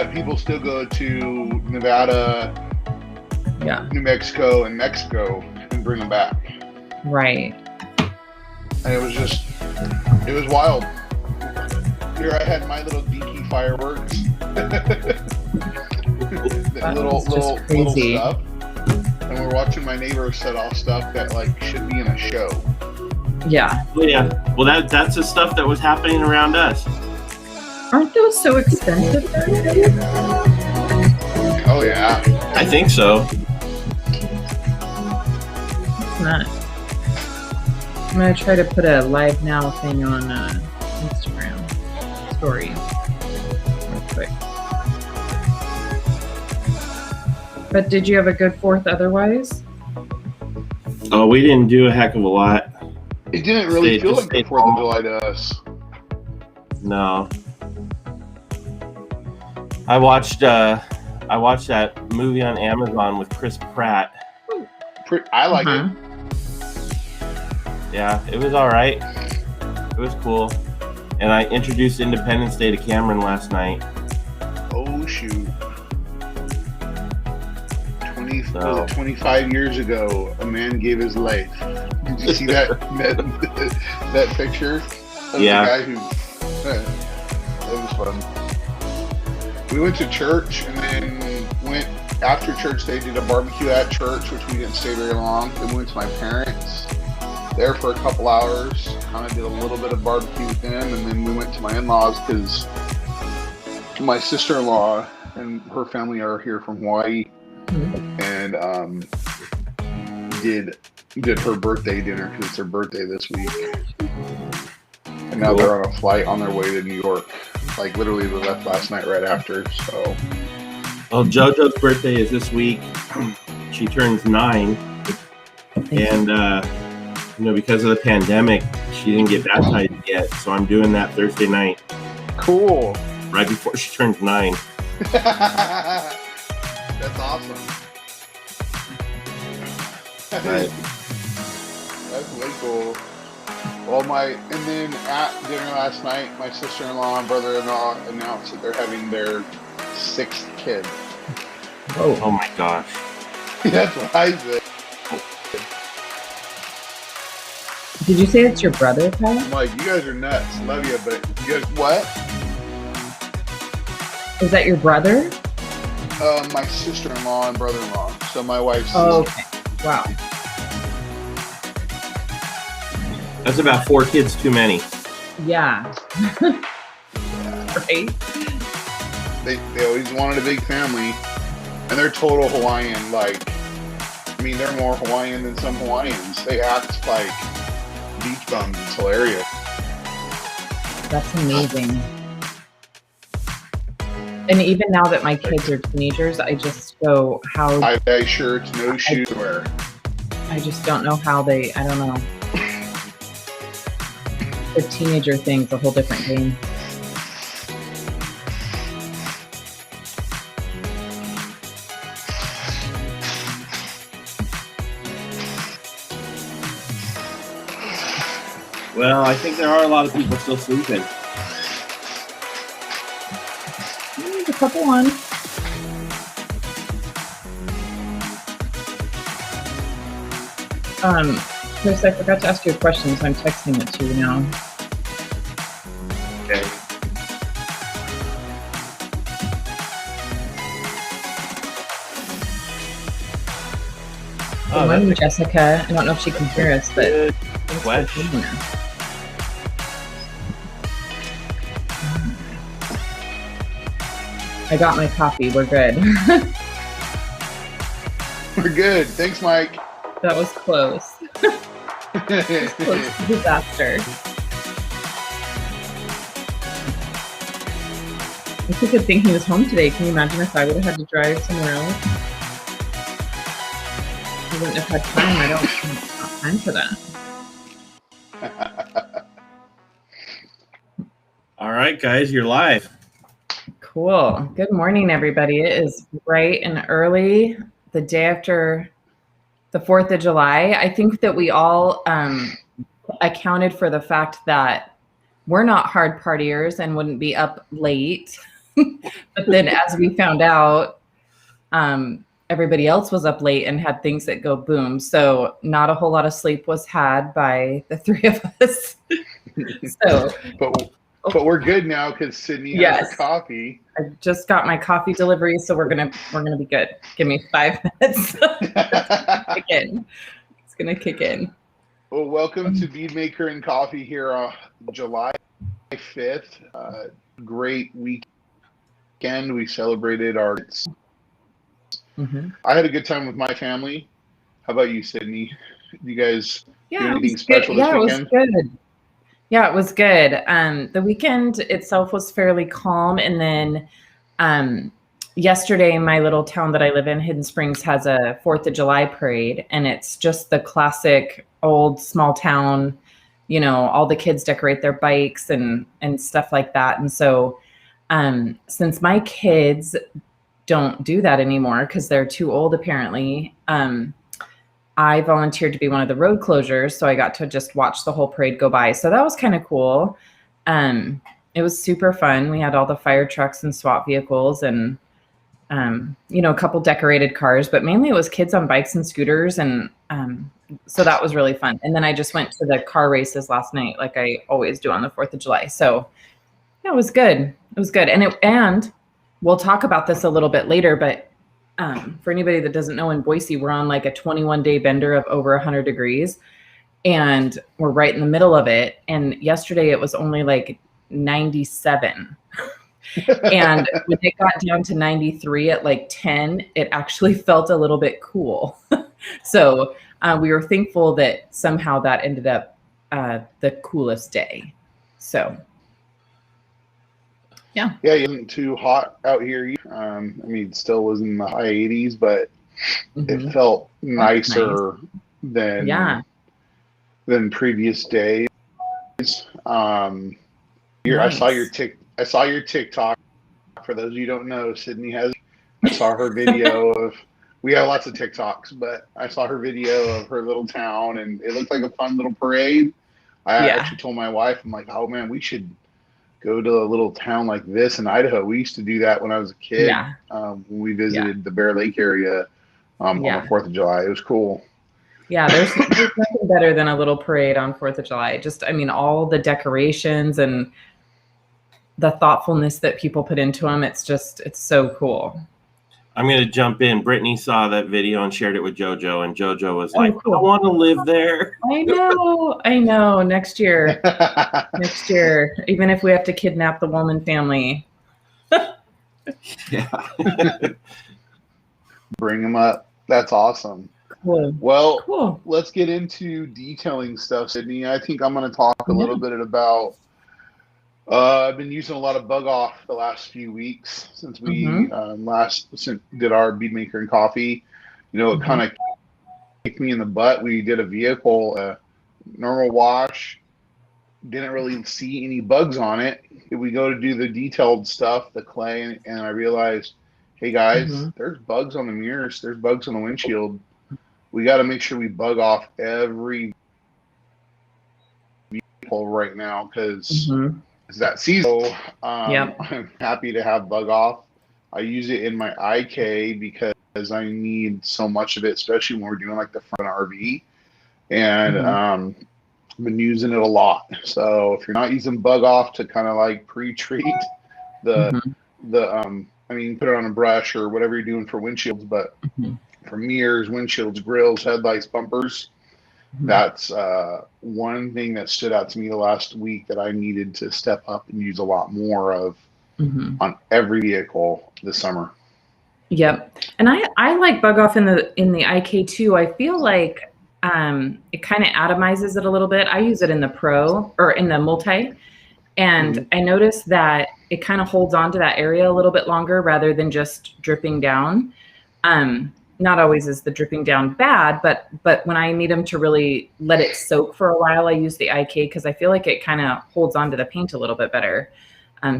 people still go to Nevada, Yeah. New Mexico, and Mexico and bring them back. Right. And it was wild. Here I had my little geeky fireworks. little stuff. And we're watching my neighbor set off stuff that like should be in a show. Yeah. Well, yeah. Well, that's the stuff that was happening around us. Aren't those so expensive? Oh yeah. I think so. It's not. I'm gonna try to put a live now thing on Instagram stories real quick. But did you have a good 4th otherwise? Oh, we didn't do a heck of a lot. It didn't really feel like the 4th of July to us. No. I watched that movie on Amazon with Chris Pratt. I like it. Yeah, it was all right. It was cool. And I introduced Independence Day to Cameron last night. Oh shoot. 25 years ago, a man gave his life. Did you see that that picture? Of Yeah. The guy who, that was fun. We went to church and then went after church. They did a barbecue at church, which we didn't stay very long. Then we went to my parents there for a couple hours. Kind of did a little bit of barbecue with them, and then we went to my in-laws because my sister-in-law and her family are here from Hawaii, and did her birthday dinner because it's her birthday this week. And now they're on a flight on their way to New York. Like literally, they left last night right after. So, Well, JoJo's birthday is this week. She turns 9, and because of the pandemic, she didn't get baptized yet. So I'm doing that Thursday night. Cool. Right before she turns 9. That's awesome. Right. That's way cool. Well, and then at dinner last night, my sister-in-law and brother-in-law announced that they're having their 6th kid. Oh my gosh. That's what I said. Did you say it's your brother, Kyle? I'm like, you guys are nuts. Love you, but you guys, what? Is that your brother? My sister-in-law and brother-in-law. So my wife's Oh, sister. okay. Wow. That's about 4 kids too many. Yeah. Right? They always wanted a big family, and they're total Hawaiian. Like, I mean, they're more Hawaiian than some Hawaiians. They act like beach bums. It's hilarious. That's amazing. And even now that my kids are teenagers, I just go, how... Tie-dye shirts, no shoe wear. I just don't know how I don't know. The teenager thing's a whole different game. Well, I think there are a lot of people still sleeping. There's a couple on. Chris, I forgot to ask you a question, so I'm texting it to you now. Okay. Good morning, Jessica. I don't know if she can hear us, but Good thanks for question. being here. I got my coffee. We're good. We're good. Thanks, Mike. That was close. Close to disaster. It's a good thing he was home today. Can you imagine if I would have had to drive somewhere else? I wouldn't have had time. I don't have time for that. All right, guys, you're live. Cool. Good morning, everybody. It is bright and early, the day after the 4th of July. I think that we all accounted for the fact that we're not hard partiers and wouldn't be up late But then as we found out, everybody else was up late and had things that go boom. So not a whole lot of sleep was had by the three of us. So, but we're good now because Sydney has her coffee. I just got my coffee delivery, so we're gonna be good. Give me 5 minutes. It's gonna kick in. Well, welcome to Bead Maker and Coffee here on July 5th. Great weekend. We celebrated our. I had a good time with my family. How about you, Sydney? You guys do anything special this weekend? It was good. Yeah, it was good. The weekend itself was fairly calm. And then yesterday, my little town that I live in, Hidden Springs, has a 4th of July parade. And it's just the classic old small town, you know, all the kids decorate their bikes and stuff like that. And so since my kids don't do that anymore because they're too old, apparently, I volunteered to be one of the road closures, so I got to just watch the whole parade go by. So that was kind of cool. It was super fun. We had all the fire trucks and SWAT vehicles and, you know, a couple decorated cars, but mainly it was kids on bikes and scooters. And so that was really fun. And then I just went to the car races last night, like I always do on the 4th of July. So yeah, it was good. It was good. And we'll talk about this a little bit later, but for anybody that doesn't know, in Boise, we're on like a 21-day bender of over 100 degrees, and we're right in the middle of it. And yesterday it was only like 97. And when it got down to 93 at like 10, it actually felt a little bit cool. So we were thankful that somehow that ended up the coolest day. So yeah, it wasn't too hot out here. I mean, it still was in the high 80s, but it felt nicer than previous days. I saw your TikTok. For those of you who don't know, Sydney has. I saw her video of. We have lots of TikToks, but I saw her video of her little town, and it looked like a fun little parade. I actually told my wife, I'm like, oh man, we should go to a little town like this in Idaho. We used to do that when I was a kid. When we visited the Bear Lake area on the 4th of July. It was cool. Yeah, there's nothing better than a little parade on 4th of July. Just, I mean, all the decorations and the thoughtfulness that people put into them. It's so cool. I'm going to jump in. Brittany saw that video and shared it with JoJo, and JoJo was like, cool. I want to live there. I know. Next year, even if we have to kidnap the Woolman family. Yeah. Bring them up. That's awesome. Cool. Well, let's get into detailing stuff, Sydney. I think I'm going to talk a little bit about I've been using a lot of bug off the last few weeks since we did our Bead Maker and Coffee. You know, it kind of kicked me in the butt. We did a vehicle, normal wash, didn't really see any bugs on it. We go to do the detailed stuff, the clay, and I realized, hey guys, there's bugs on the mirrors, there's bugs on the windshield. We got to make sure we bug off every vehicle right now because it's that season. I'm happy to have bug off. I use it in my IK because I need so much of it, especially when we're doing like the front RV. And I've been using it a lot. So if you're not using bug off to kind of like pre-treat put it on a brush or whatever you're doing for windshields, but for mirrors, windshields, grills, headlights, bumpers, that's one thing that stood out to me the last week that I needed to step up and use a lot more of on every vehicle this summer. Yep. And I like bug off in the IK too. I feel like it kind of atomizes it a little bit. I use it in the Pro or in the Multi, and I noticed that it kind of holds on to that area a little bit longer rather than just dripping down. Not always is the dripping down bad, but when I need them to really let it soak for a while, I use the IK because I feel like it kind of holds on to the paint a little bit better.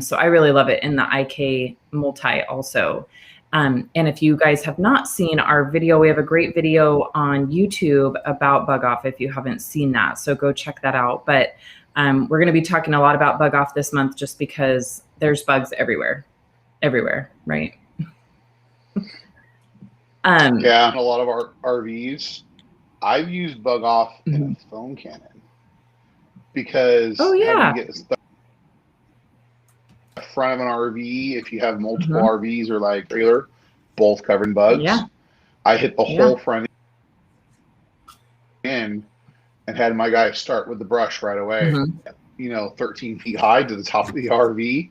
So I really love it in the IK Multi also. And if you guys have not seen our video, we have a great video on YouTube about bug off if you haven't seen that. So go check that out. But we're going to be talking a lot about bug off this month just because there's bugs everywhere. everywhere, right? Yeah, a lot of our RVs, I've used bug off in a foam cannon because having to get stuff in the front of an RV, if you have multiple RVs or like trailer, both covered in bugs, I hit the whole front end and had my guy start with the brush right away, 13 feet high to the top of the RV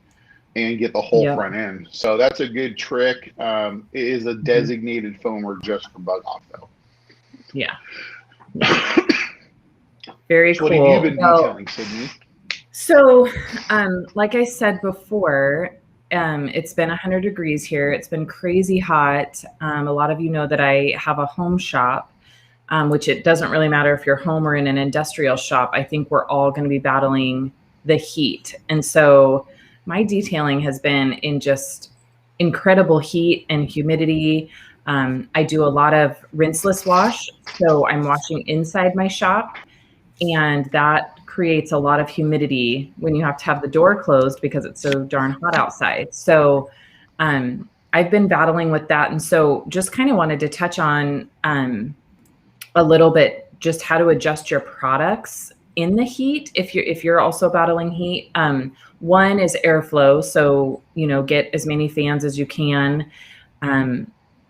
and get the whole front end. So that's a good trick. It is a designated foamer just for bug off though. Yeah. Very cool. What have you been detailing, Sydney? So, like I said before, it's been 100 degrees here. It's been crazy hot. A lot of you know that I have a home shop, which it doesn't really matter if you're home or in an industrial shop. I think we're all going to be battling the heat. And so my detailing has been in just incredible heat and humidity. I do a lot of rinseless wash. So I'm washing inside my shop, and that creates a lot of humidity when you have to have the door closed because it's so darn hot outside. So I've been battling with that. And so just kind of wanted to touch on a little bit just how to adjust your products in the heat if you're also battling heat. One is airflow. So, get as many fans as you can.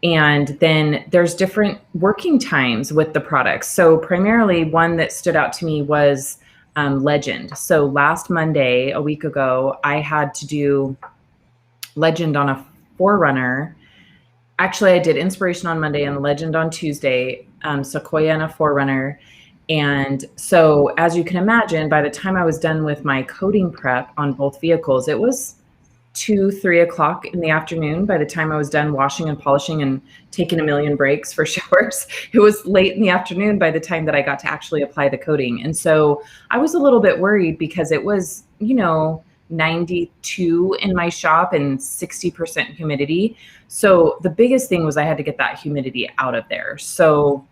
And then there's different working times with the products. So primarily one that stood out to me was Legend. So last Monday, a week ago, I had to do Legend on a 4Runner. Actually, I did Inspiration on Monday and Legend on Tuesday, Sequoia and a 4Runner. And so as you can imagine, by the time I was done with my coating prep on both vehicles, it was 2-3 o'clock in the afternoon. By the time I was done washing and polishing and taking a million breaks for showers, it was late in the afternoon by the time that I got to actually apply the coating. And so I was a little bit worried because it was, 92 in my shop and 60% humidity. So the biggest thing was I had to get that humidity out of there. So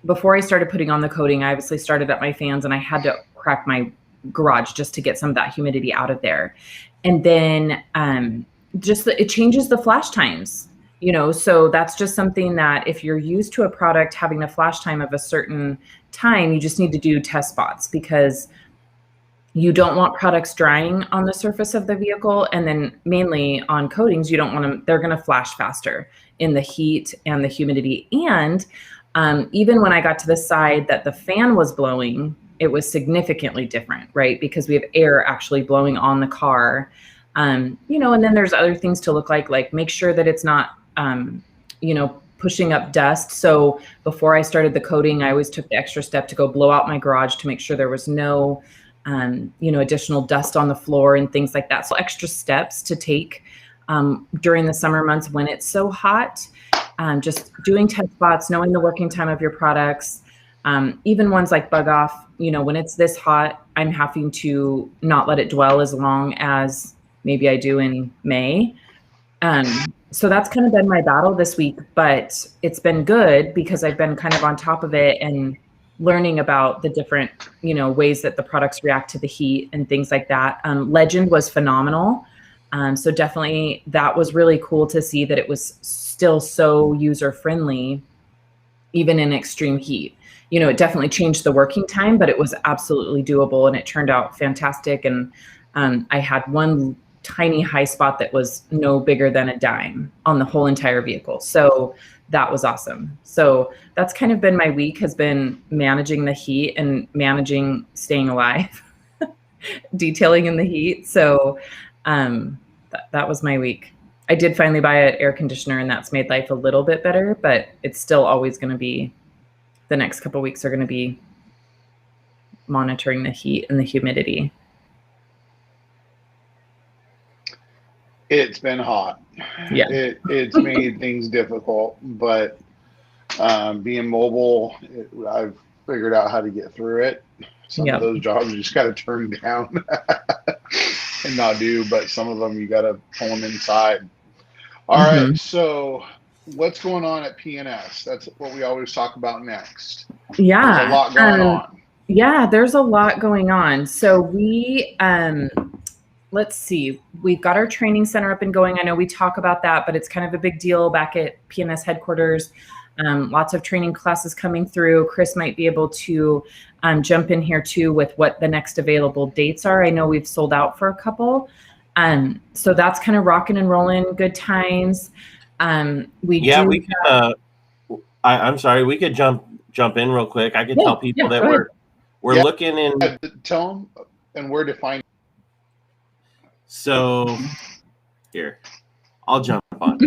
before I started putting on the coating, I obviously started up my fans and I had to crack my garage just to get some of that humidity out of there. And then it changes the flash times, so that's just something that if you're used to a product having a flash time of a certain time, you just need to do test spots because you don't want products drying on the surface of the vehicle. And then mainly on coatings, you don't want them, they're going to flash faster in the heat and the humidity. And even when I got to the side that the fan was blowing, it was significantly different, right? Because we have air actually blowing on the car, and then there's other things to look like make sure that it's not, pushing up dust. So before I started the coating, I always took the extra step to go blow out my garage to make sure there was no, additional dust on the floor and things like that. So extra steps to take during the summer months when it's so hot, just doing test spots, knowing the working time of your products. Even ones like bug off, when it's this hot, I'm having to not let it dwell as long as maybe I do in May. So that's kind of been my battle this week, but it's been good because I've been kind of on top of it and learning about the different, ways that the products react to the heat and things like that. Legend was phenomenal. So definitely that was really cool to see that it was still so user-friendly, even in extreme heat. It definitely changed the working time, but it was absolutely doable and it turned out fantastic. And I had one tiny high spot that was no bigger than a dime on the whole entire vehicle. So that was awesome. So that's kind of been my week, has been managing the heat and managing staying alive, detailing in the heat. So that was my week. I did finally buy an air conditioner and that's made life a little bit better, but it's still always going to be, the next couple of weeks are going to be monitoring the heat and the humidity. It's been hot. Yeah. It's made things difficult, but being mobile, I've figured out how to get through it. Some of those jobs you just got to turn down and not do, but some of them you got to pull them inside. All right, so what's going on at PNS? That's what we always talk about next. Yeah. There's a lot going on. Yeah, there's a lot going on. So we let's see. We've got our training center up and going. I know we talk about that, but it's kind of a big deal back at PNS headquarters. Lots of training classes coming through. Chris might be able to jump in here too with what the next available dates are. I know we've sold out for a couple. So that's kind of rocking and rolling, good times. I'm sorry, we could jump in real quick. I could tell people that we're looking in. Tell them and where to find. So here, I'll jump on.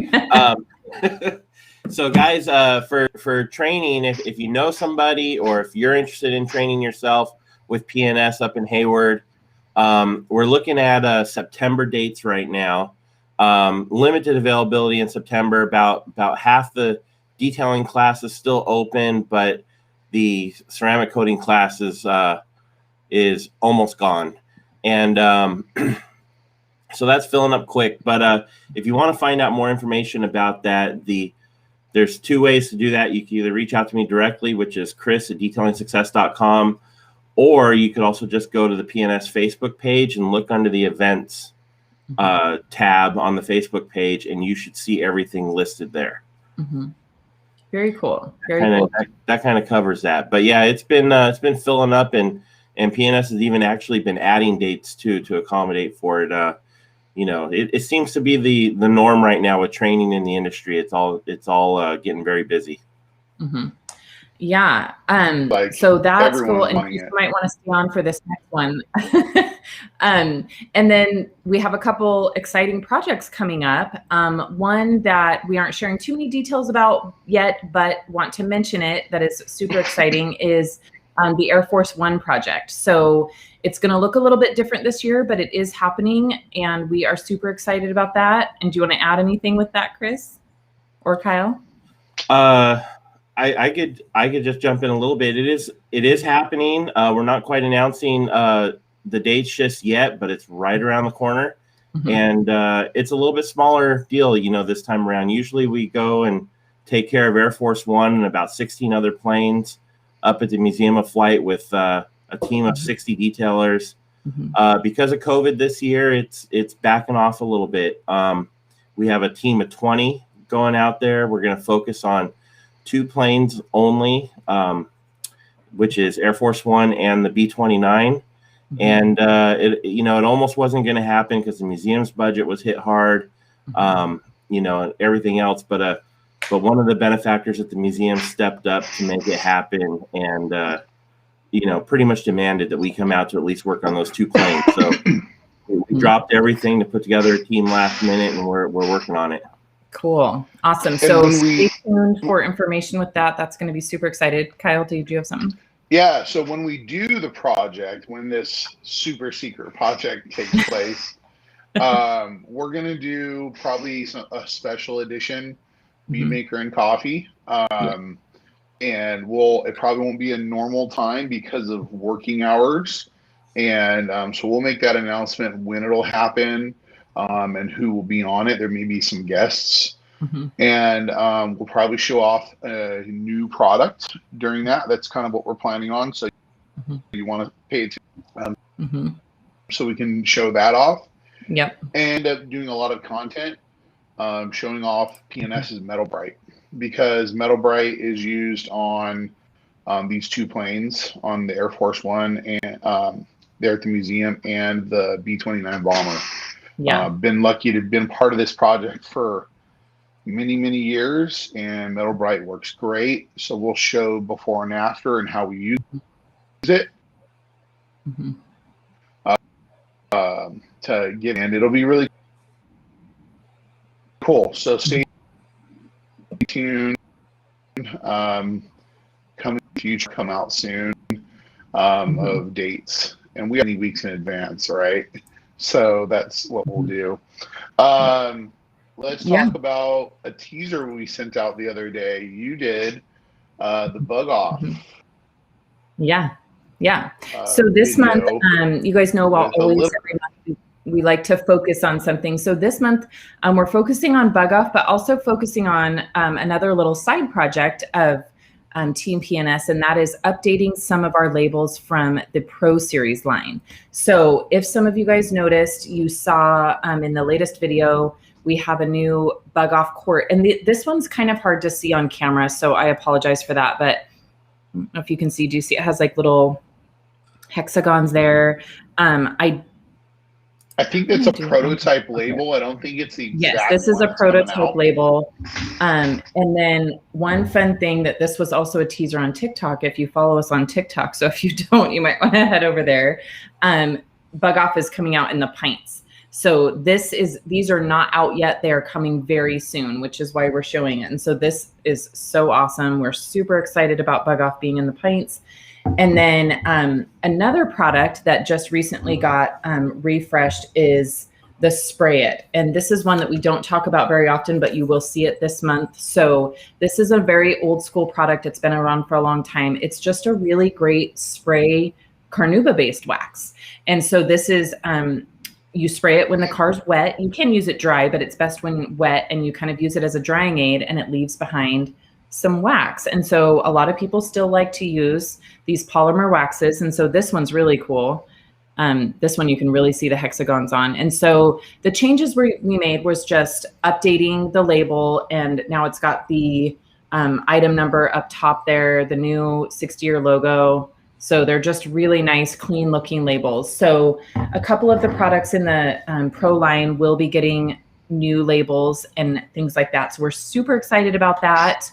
So guys, for training, if you know somebody or if you're interested in training yourself with PNS up in Hayward, we're looking at September dates right now. Limited availability in September. About half the detailing class is still open, but the ceramic coating class is almost gone. And so that's filling up quick. But if you want to find out more information about that, there's two ways to do that. You can either reach out to me directly, which is chris@detailingsuccess.com, or you could also just go to the PNS Facebook page and look under the events tab on the Facebook page, and you should see everything listed there. Mm-hmm. Very cool. Cool. That kind of covers that. But yeah, it's been filling up, and PNS has even actually been adding dates too to accommodate for it. It seems to be the norm right now with training in the industry. It's all getting very busy. Mm-hmm. Yeah. So that's cool. And you might want to stay on for this next one. And then we have a couple exciting projects coming up. One that we aren't sharing too many details about yet, but want to mention it, that is super exciting, is the Air Force One project. So it's going to look a little bit different this year, but it is happening, and we are super excited about that. And do you want to add anything with that, Chris or Kyle? I could just jump in a little bit. It is happening. We're not quite announcing the dates just yet, but it's right around the corner. Mm-hmm. And it's a little bit smaller deal, this time around. Usually we go and take care of Air Force One and about 16 other planes up at the Museum of Flight with a team of 60 detailers. Mm-hmm. Because of COVID this year, it's backing off a little bit. We have a team of 20 going out there. We're going to focus on 2 planes only, which is Air Force One and the B-29. Mm-hmm. And it almost wasn't going to happen because the museum's budget was hit hard, and everything else. But one of the benefactors at the museum stepped up to make it happen, and pretty much demanded that we come out to at least work on those 2 planes. So we dropped everything to put together a team last minute, and we're working on it. Cool. Awesome. So stay tuned for information with that. That's going to be super excited. Kyle, do you have something? Yeah. So when we do the project, when this super secret project takes place, we're going to do probably a special edition Bead Maker and Coffee. And it probably won't be a normal time because of working hours. And so we'll make that announcement when it'll happen. And who will be on it. There may be some guests. Mm-hmm. And we'll probably show off a new product during that. That's kind of what we're planning on. So you want to pay attention so we can show that off. Yep. And end up doing a lot of content showing off PNS's Metal Bright, because Metal Bright is used on these 2 planes, on the Air Force One and there at the museum, and the B-29 bomber. Yeah. Been lucky to have been part of this project for many, many years, and Metal Bright works great. So we'll show before and after and how we use it to get in. It'll be really cool. So stay tuned. Coming in the future, come out soon of dates. And we have any weeks in advance, right? So that's what we'll do. Let's talk about a teaser we sent out the other day. You did the bug off. Yeah. So this month, you guys know always every month we like to focus on something. So this month we're focusing on bug off, but also focusing on another little side project of Team PNS, and that is updating some of our labels from the Pro Series line. So if some of you guys noticed, you saw in the latest video, we have a new bug off quart, and this one's kind of hard to see on camera, so I apologize for that, but I don't know if you can see, do you see it has like little hexagons there? I think that's a prototype label. I don't think it's the exact Yes, this is a prototype label. And then one fun thing that this was also a teaser on TikTok, if you follow us on TikTok. So if you don't, you might want to head over there. Bug Off is coming out in the pints. So these are not out yet. They are coming very soon, which is why we're showing it. And so this is so awesome. We're super excited about Bug Off being in the pints. And then another product that just recently got refreshed is the Spray It. And this is one that we don't talk about very often, but you will see it this month. So this is a very old school product. It's been around for a long time. It's just a really great spray carnauba based wax. And so this is, you spray it when the car's wet. You can use it dry, but it's best when wet, and you kind of use it as a drying aid, and it leaves behind some wax. And so a lot of people still like to use these polymer waxes. And so this one's really cool. This one you can really see the hexagons on. And so the changes we made was just updating the label, and now it's got the item number up top there, the new 60-year logo. So they're just really nice, clean looking labels. So a couple of the products in the Pro line will be getting new labels and things like that. So we're super excited about that.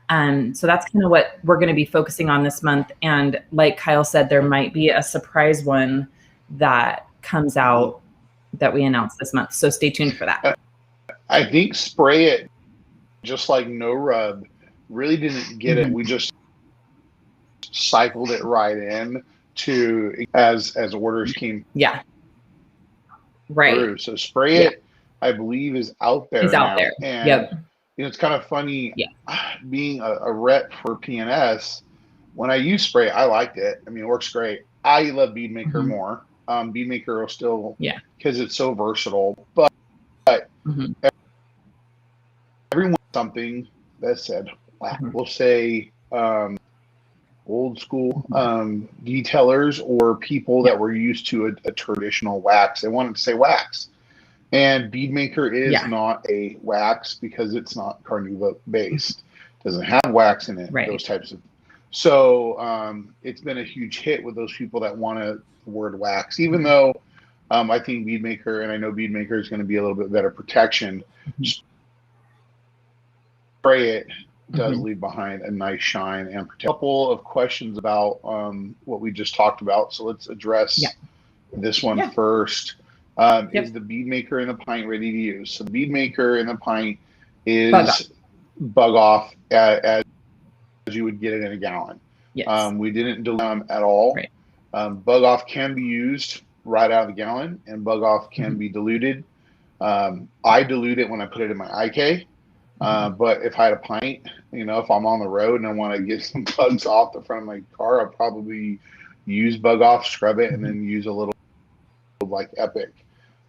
So that's kind of what we're going to be focusing on this month. And like Kyle said, there might be a surprise one that comes out that we announce this month. So stay tuned for that. I think Spray It, just like No Rub, really didn't get it. We just cycled it right in to as orders came. Yeah. Right. Through. So Spray It, I believe, is out there. He's now. out there. And yep. You know, it's kind of funny being a rep for PNS. When I use Spray, I liked it. I mean, it works great. I love Bead Maker more. Bead Maker will still, because it's so versatile. But everyone something that said, we'll say old school detailers or people that were used to a traditional wax. They wanted to say wax. And Bead Maker is not a wax because it's not carnauba based. It doesn't have wax in it. Those types of. So it's been a huge hit with those people that want the word wax. Even though I think Bead Maker, and I know Bead Maker is going to be a little bit better protection. Spray It does leave behind a nice shine and protect. A couple of questions about what we just talked about. So let's address this one first. Is the Bead Maker in the pint ready to use? So the Bead Maker in the pint is Bug Off as you would get it in a gallon. Yes. We didn't dilute them at all. Right. Bug Off can be used right out of the gallon, and Bug Off can be diluted. I dilute it when I put it in my IK. But if I had a pint, you know, if I'm on the road and I want to get some bugs off the front of my car, I'll probably use Bug Off, scrub it, and then use a little like Epic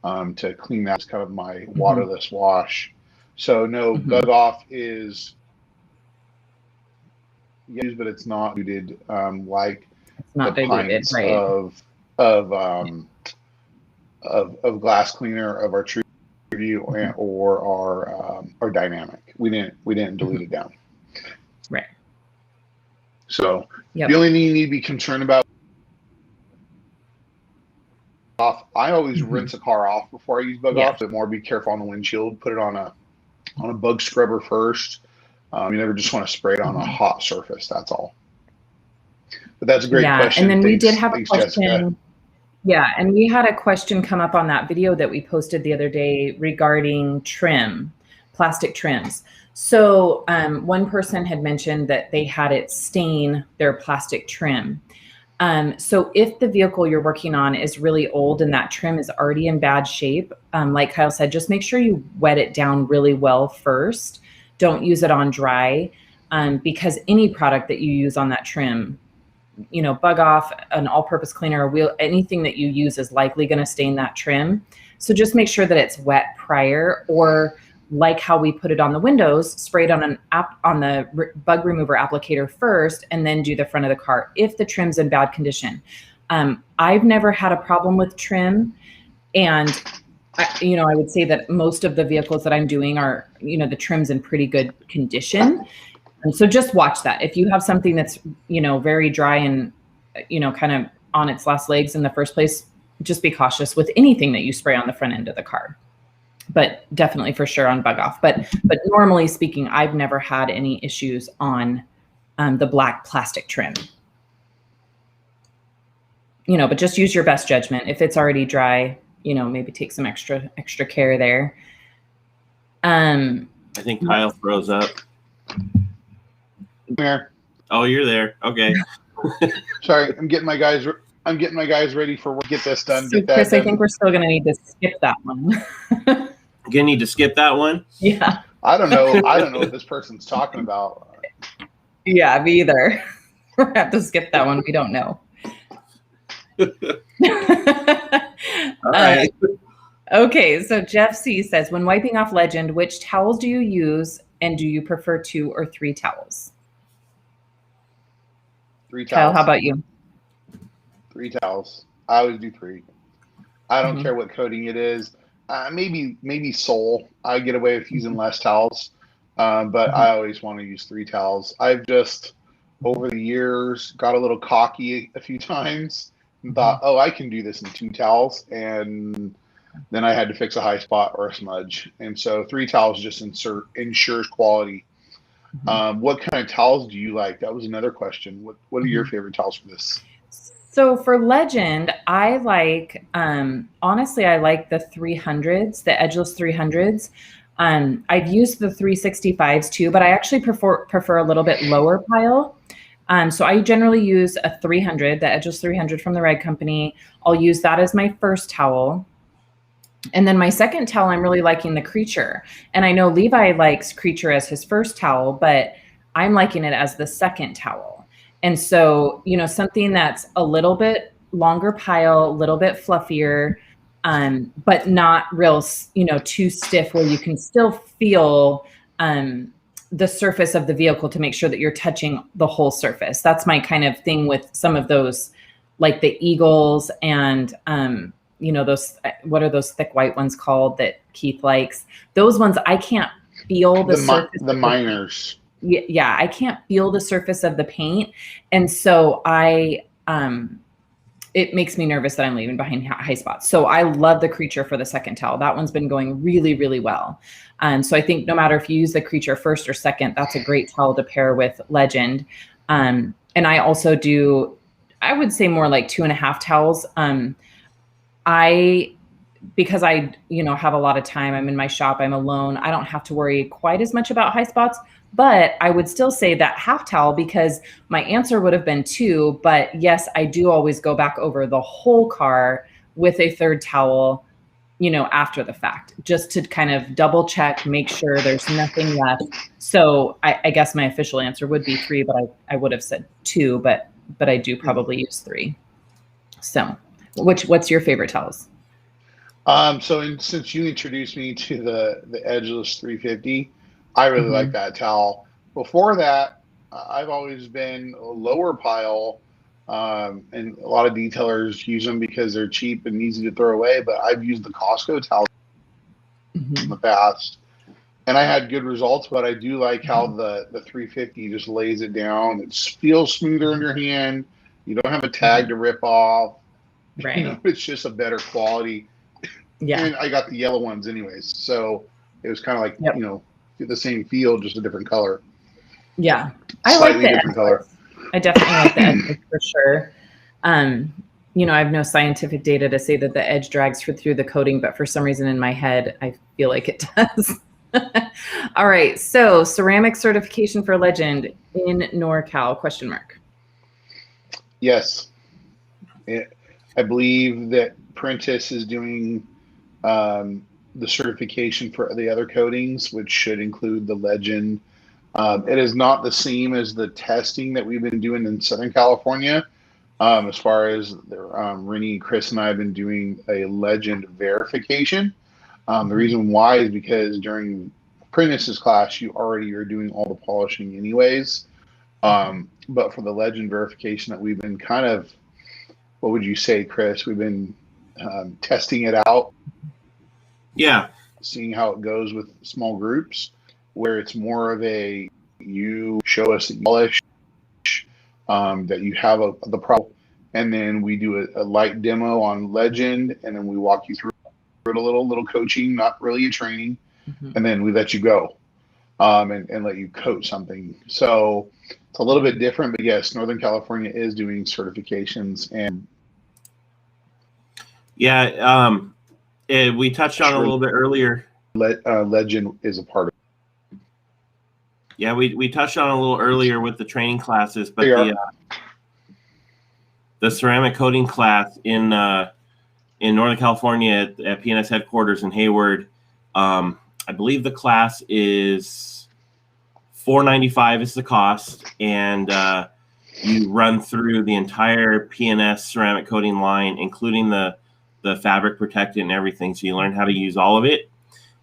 to clean that. It's kind of my waterless wash. So no, Bug Off is used, but it's not diluted like it's not the diluted, pints of glass cleaner of our True or our Dynamic. We didn't dilute it down. Right. So the only thing you need to be concerned about off. I always rinse a car off before I use Bug Off. But more be careful on the windshield. Put it on a bug scrubber first. You never just want to spray it on a hot surface. That's all. But that's a great question. And then we did have a question. Jessica. Yeah, and we had a question come up on that video that we posted the other day regarding trim, plastic trims. So one person had mentioned that they had it stain their plastic trim. So if the vehicle you're working on is really old and that trim is already in bad shape, like Kyle said, just make sure you wet it down really well first. Don't use it on dry because any product that you use on that trim, you know, Bug Off, an all-purpose cleaner, wheel, anything that you use is likely going to stain that trim. So just make sure that it's wet prior, or like how we put it on the windows, spray it on the bug remover applicator first, and then do the front of the car if the trim's in bad condition. I've never had a problem with trim, and I would say that most of the vehicles that I'm doing are, the trim's in pretty good condition. And so just watch that. If you have something that's, very dry and, kind of on its last legs in the first place, just be cautious with anything that you spray on the front end of the car. But definitely for sure on bug off. But normally speaking, I've never had any issues on the black plastic trim. But just use your best judgment. If it's already dry, maybe take some extra care there. I think Kyle froze up. There. Oh, you're there. Okay. Sorry, I'm getting my guys ready for work. Get this done. So, Chris, I think we're still going to need to skip that one. You're gonna need to skip that one? Yeah. I don't know what this person's talking about. Yeah, me either. We're going to have to skip that one. We don't know. All right. Okay, so Jeff C says, when wiping off Legend, which towels do you use, and do you prefer 2 or 3 towels? 3 towels. Kyle, how about you? 3 towels. I always do 3. I don't care what coating it is. Maybe sole. I get away with using less towels, but I always want to use 3 towels. I've just, over the years, got a little cocky a few times and thought, I can do this in 2 towels, and then I had to fix a high spot or a smudge. And so 3 towels just ensures quality. What kind of towels do you like? That was another question. What are your favorite towels for this? So for Legend, I like, honestly, I like the 300s, the edgeless 300s. I've used the 365s too, but I actually prefer a little bit lower pile. So I generally use a 300, the edgeless 300 from the Rag Company. I'll use that as my first towel. And then my second towel, I'm really liking the Creature. And I know Levi likes Creature as his first towel, but I'm liking it as the second towel. And so, something that's a little bit longer pile, a little bit fluffier, but not real, too stiff, where you can still feel the surface of the vehicle to make sure that you're touching the whole surface. That's my kind of thing with some of those, like the Eagles and, those, what are those thick white ones called that Keith likes? Those ones, I can't feel the surface. The miners. Yeah, I can't feel the surface of the paint. And so it makes me nervous that I'm leaving behind high spots. So I love the Creature for the second towel. That one's been going really, really well. So I think no matter if you use the Creature first or second, that's a great towel to pair with Legend. And I also do, I would say more like 2.5 towels. Because I, have a lot of time, I'm in my shop, I'm alone, I don't have to worry quite as much about high spots, but I would still say that half towel, because my answer would have been 2, but yes, I do always go back over the whole car with a third towel, after the fact, just to kind of double check, make sure there's nothing left. So I guess my official answer would be 3, but I would have said 2, but I do probably use 3. So what's your favorite towels? Since you introduced me to the edgeless 350, I really like that towel. Before that, I've always been a lower pile, and a lot of detailers use them because they're cheap and easy to throw away. But I've used the Costco towel in the past, and I had good results. But I do like how the 350 just lays it down. It feels smoother in your hand. You don't have a tag to rip off. Right. It's just a better quality. Yeah. And I got the yellow ones anyways. So it was kind of like, the same feel, just a different color. Yeah. I Slightly like the different color. I definitely like the edge for sure. I have no scientific data to say that the edge drags through the coating, but for some reason in my head, I feel like it does. All right. So ceramic certification for Legend in NorCal, ? Yes. I believe that Prentice is doing the certification for the other coatings, which should include the Legend. It is not the same as the testing that we've been doing in Southern California. As far as Rennie, Chris, and I have been doing a Legend verification. The reason why is because during apprentice's class, you already are doing all the polishing anyways. But for the legend verification that we've been kind of, what would you say, Chris? We've been testing it out. Yeah. Seeing how it goes with small groups, where it's more of a, you show us that you polish, that you have the problem, and then we do a light demo on legend, and then we walk you through it a little coaching, not really a training, and then we let you go, and let you coat something. So it's a little bit different, but yes, Northern California is doing certifications. And yeah, we touched on a little bit earlier. Legend is a part of it. Yeah, we touched on a little earlier with the training classes, but the ceramic coating class in Northern California at PNS headquarters in Hayward, I believe the class is $495 is the cost, and you run through the entire PNS ceramic coating line, including the fabric protectant and everything. So you learn how to use all of it.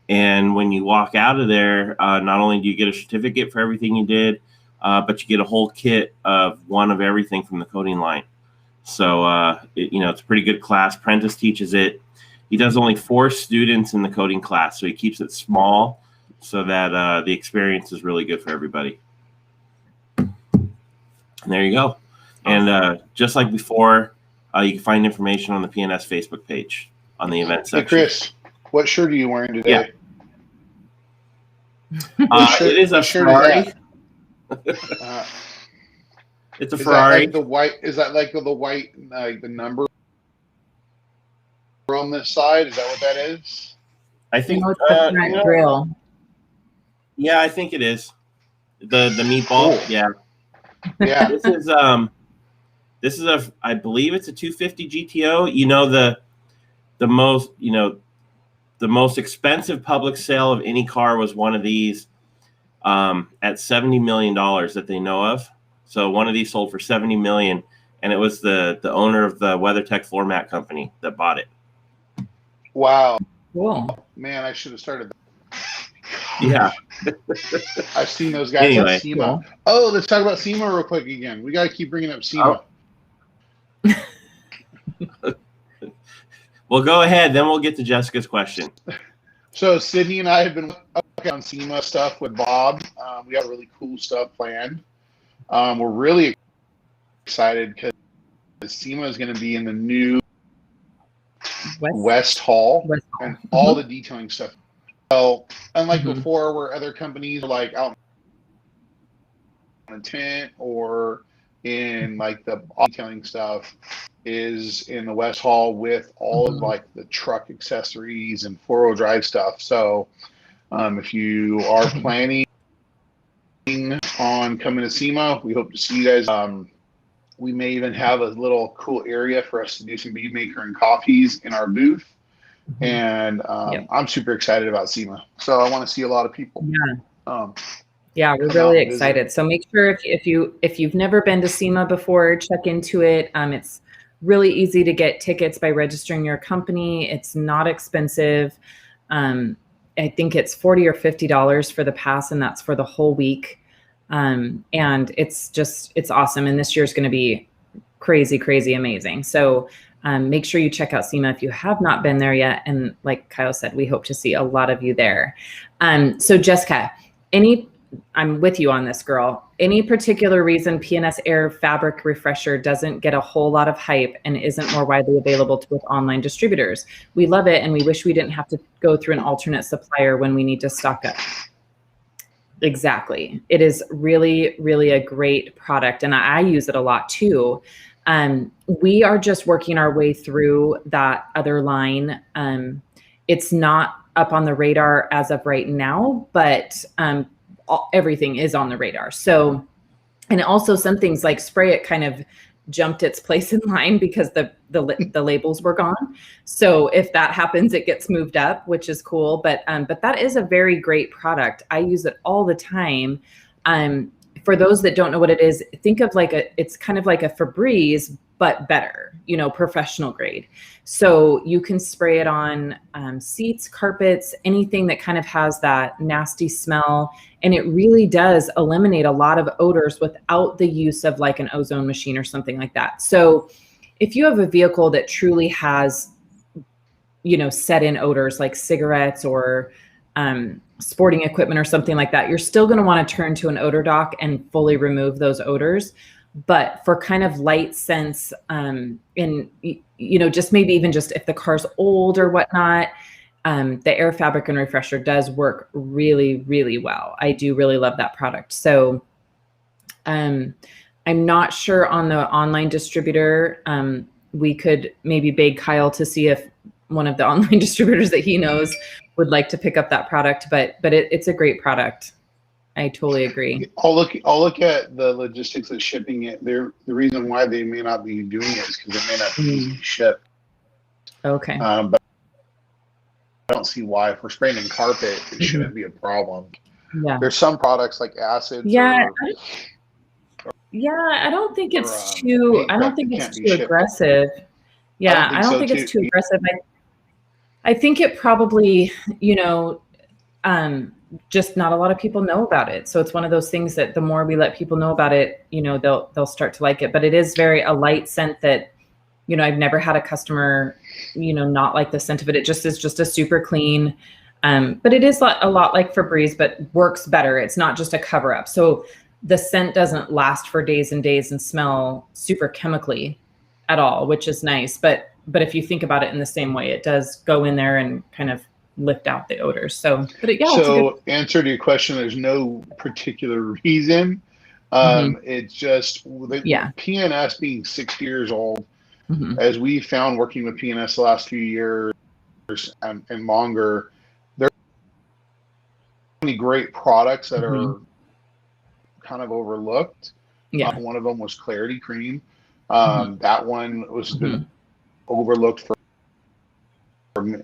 And when you walk out of there, not only do you get a certificate for everything you did, but you get a whole kit of one of everything from the coating line. So, it's a pretty good class. Prentice teaches it. He does only 4 students in the coating class, so he keeps it small so that the experience is really good for everybody. And there you go. And just like before, you can find information on the PNS Facebook page on the event section. Hey, Chris, what shirt are you wearing today? Yeah. It is a Ferrari. It's a Ferrari. Is that like the white? Is that like the white, like the number on this side? Is that what that is? I think grill. Yeah, I think it is. The meatball. Cool. Yeah. Yeah. This is I believe it's a 250 GTO. The most expensive public sale of any car was one of these at $70 million that they know of. So one of these sold for $70 million, and it was the owner of the WeatherTech floor mat company that bought it. Wow. Cool. Man, I should have started that. Yeah. I've seen those guys at SEMA. Cool. Oh, let's talk about SEMA real quick again. We got to keep bringing up SEMA. Oh. Well, go ahead. Then we'll get to Jessica's question. So Sydney and I have been working on SEMA stuff with Bob. We got really cool stuff planned. We're really excited because SEMA is going to be in the new West Hall and all the detailing stuff. So unlike before where other companies are like out in a tent or in like the detailing stuff is in the West Hall with all of like the truck accessories and 4-wheel drive stuff. So if you are planning on coming to SEMA, we hope to see you guys. We may even have a little cool area for us to do some bead maker and coffees in our booth. And I'm super excited about SEMA. So I want to see a lot of people. Yeah. We're really excited. So make sure if you've never been to SEMA before, check into it. It's really easy to get tickets by registering your company. It's not expensive. I think it's $40 or $50 for the pass, and that's for the whole week. And it's awesome. And this year's going to be crazy, crazy amazing. So make sure you check out SEMA if you have not been there yet. And like Kyle said, we hope to see a lot of you there. So Jessica, I'm with you on this, girl. Any particular reason PNS Air Fabric Refresher doesn't get a whole lot of hype and isn't more widely available with online distributors? We love it, and we wish we didn't have to go through an alternate supplier when we need to stock up. Exactly. It is really, really a great product, and I use it a lot too. We are just working our way through that other line. It's not up on the radar as of right now, but everything is on the radar. So, and also some things like Spray It kind of jumped its place in line because the labels were gone. So if that happens, it gets moved up, which is cool. But that is a very great product. I use it all the time. for those that don't know what it is, think of it's kind of like a Febreze, but better, professional grade. So you can spray it on seats, carpets, anything that kind of has that nasty smell. And it really does eliminate a lot of odors without the use of like an ozone machine or something like that. So if you have a vehicle that truly has, set in odors like cigarettes or sporting equipment or something like that, you're still going to want to turn to an odor doc and fully remove those odors. But for kind of light scents, just maybe even just if the car's old or whatnot, the Air Fabric and Refresher does work really, really well. I do really love that product. So I'm not sure on the online distributor. We could maybe beg Kyle to see if one of the online distributors that he knows would like to pick up that product, but it's a great product. I totally agree. I'll look at the logistics of shipping it. The reason why they may not be doing it is because it may not be easy to ship. Okay. But I don't see why. If we're spraying in carpet, it shouldn't be a problem. Yeah. There's some products like acids. Yeah. I don't think it's too. I don't think it's too aggressive. Yeah, I don't think it's too aggressive. I think it probably, just not a lot of people know about it. So it's one of those things that the more we let people know about it, they'll start to like it. But it is a light scent that, I've never had a customer, not like the scent of it. It just is just a super clean. But it is a lot like Febreze, but works better. It's not just a cover up. So the scent doesn't last for days and days and smell super chemically at all, which is nice. But if you think about it in the same way, it does go in there and kind of lift out the odors. So Answer to your question, there's no particular reason. It's just PNS being 6 years old, as we found working with PNS the last few years and longer, there's so many great products that are kind of overlooked. One of them was Clarity Cream. That one was been overlooked for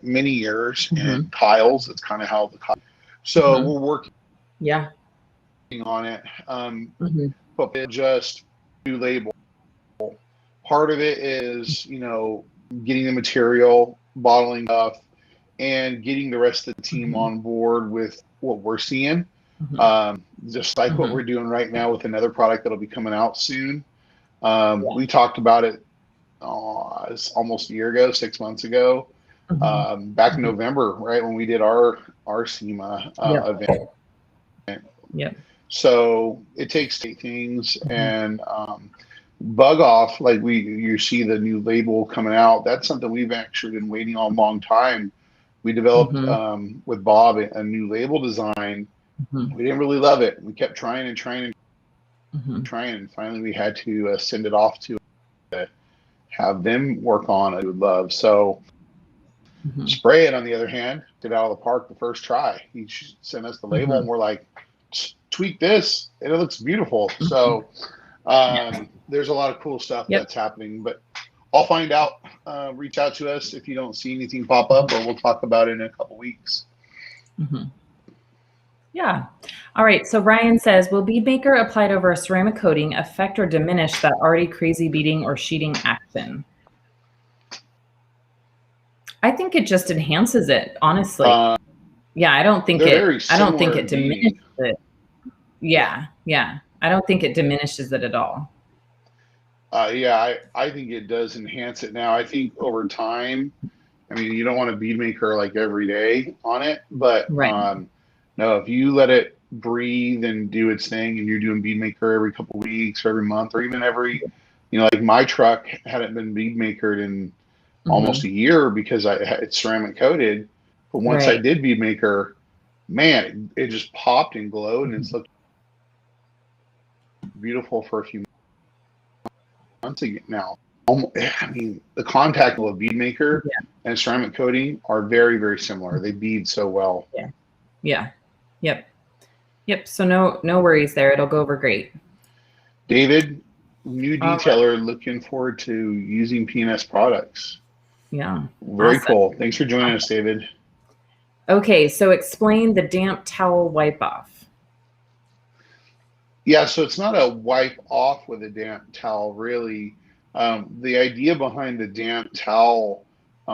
many years, and tiles. That's kind of how so we're working on it. But it just new label. Part of it is getting the material, bottling stuff, and getting the rest of the team on board with what we're seeing. Just like what we're doing right now with another product that'll be coming out soon. We talked about it it's almost a year ago, 6 months ago, back in November, right when we did our SEMA event. So it takes things and bug off, like you see the new label coming out. That's something we've actually been waiting on a long time. We developed with Bob a new label design. We didn't really love it. We kept trying and trying and trying, and finally we had to send it off to have them work on it. We would love. So Spray It, on the other hand, did out of the park the first try. He sent us the label and we're like, tweak this and it looks beautiful. So there's a lot of cool stuff that's happening, but I'll find out. Reach out to us if you don't see anything pop up, or we'll talk about it in a couple weeks. Yeah. All right. So Ryan says, will Bead Maker applied over a ceramic coating affect or diminish that already crazy beading or sheeting action? I think it just enhances it, honestly. I don't think it diminishes it. Yeah. I don't think it diminishes it at all. I think it does enhance it. Now, I think over time, I mean, you don't want a bead maker like every day on it, but no, if you let it breathe and do its thing, and you're doing bead maker every couple of weeks or every month, or even every, like my truck hadn't been bead makered in almost a year because it's ceramic coated. But once I did bead maker, man, it just popped and glowed, and it's looked beautiful for a few months now. I mean, the contact of a bead maker and ceramic coating are very, very similar. They bead so well. Yep. So no worries there. It'll go over great. David, new detailer, looking forward to using PNS products. Yeah. Very cool. Thanks for joining us, David. Okay, so explain the damp towel wipe off. Yeah, so it's not a wipe off with a damp towel, really. The idea behind the damp towel,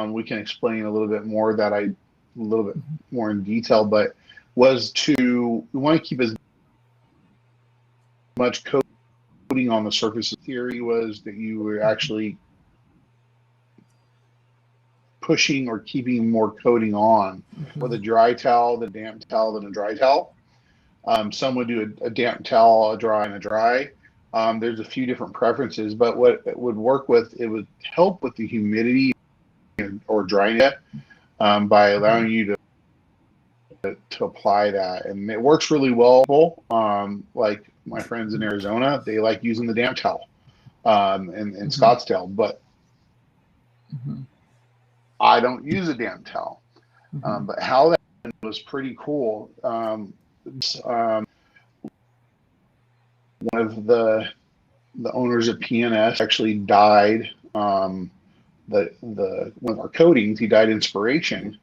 we can explain a little bit more a little bit more in detail, but was to we want to keep as much coating on the surface. The theory was that you were actually pushing or keeping more coating on with a dry towel, the damp towel, than a dry towel. Some would do a damp towel, a dry, and a dry. There's a few different preferences, but what it would work with, it would help with the humidity or dryness by allowing you to apply that, and it works really well. Like my friends in Arizona, they like using the damp towel in Scottsdale, but I don't use a damp towel. But how that was pretty cool. One of the owners of PNS actually died. One of our coatings, he died inspiration,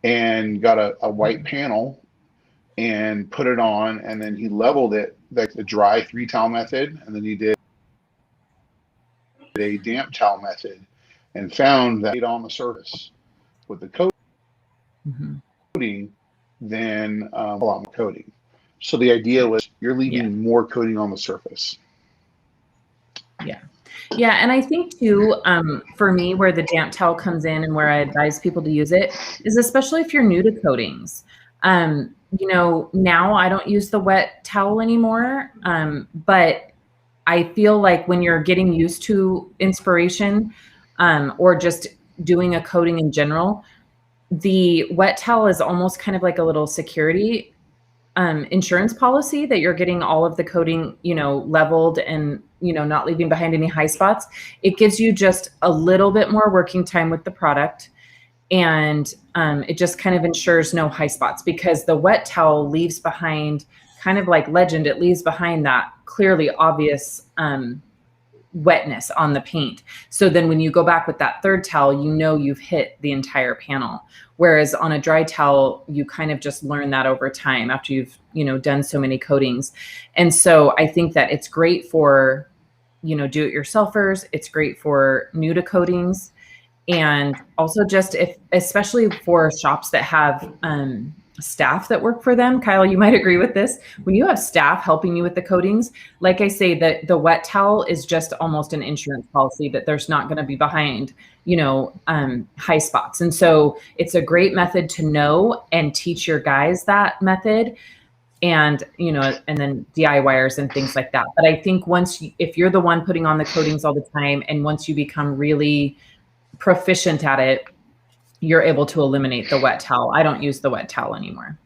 and got a white panel and put it on, and then he leveled it like the dry 3-towel method, and then he did a damp towel method, and found that on the surface with the coating than a lot more coating. So the idea was you're leaving more coating on the surface. Yeah, and I think too, for me, where the damp towel comes in and where I advise people to use it is especially if you're new to coatings. Now I don't use the wet towel anymore, but I feel like when you're getting used to inspiration or just doing a coating in general, the wet towel is almost kind of like a little security insurance policy that you're getting all of the coating, leveled and, not leaving behind any high spots. It gives you just a little bit more working time with the product. And it just kind of ensures no high spots, because the wet towel leaves behind, kind of like Legend, it leaves behind that clearly obvious wetness on the paint. So then when you go back with that third towel, you've hit the entire panel. Whereas on a dry towel, you kind of just learn that over time after you've, done so many coatings. And so I think that it's great for, do-it-yourselfers. It's great for new to coatings. And also just especially for shops that have staff that work for them. Kyle, you might agree with this. When you have staff helping you with the coatings, like I say, that the wet towel is just almost an insurance policy that there's not going to be behind, high spots. And so it's a great method to know and teach your guys that method, and, and then DIYers and things like that. But I think if you're the one putting on the coatings all the time, and once you become really proficient at it, you're able to eliminate the wet towel. I don't use the wet towel anymore.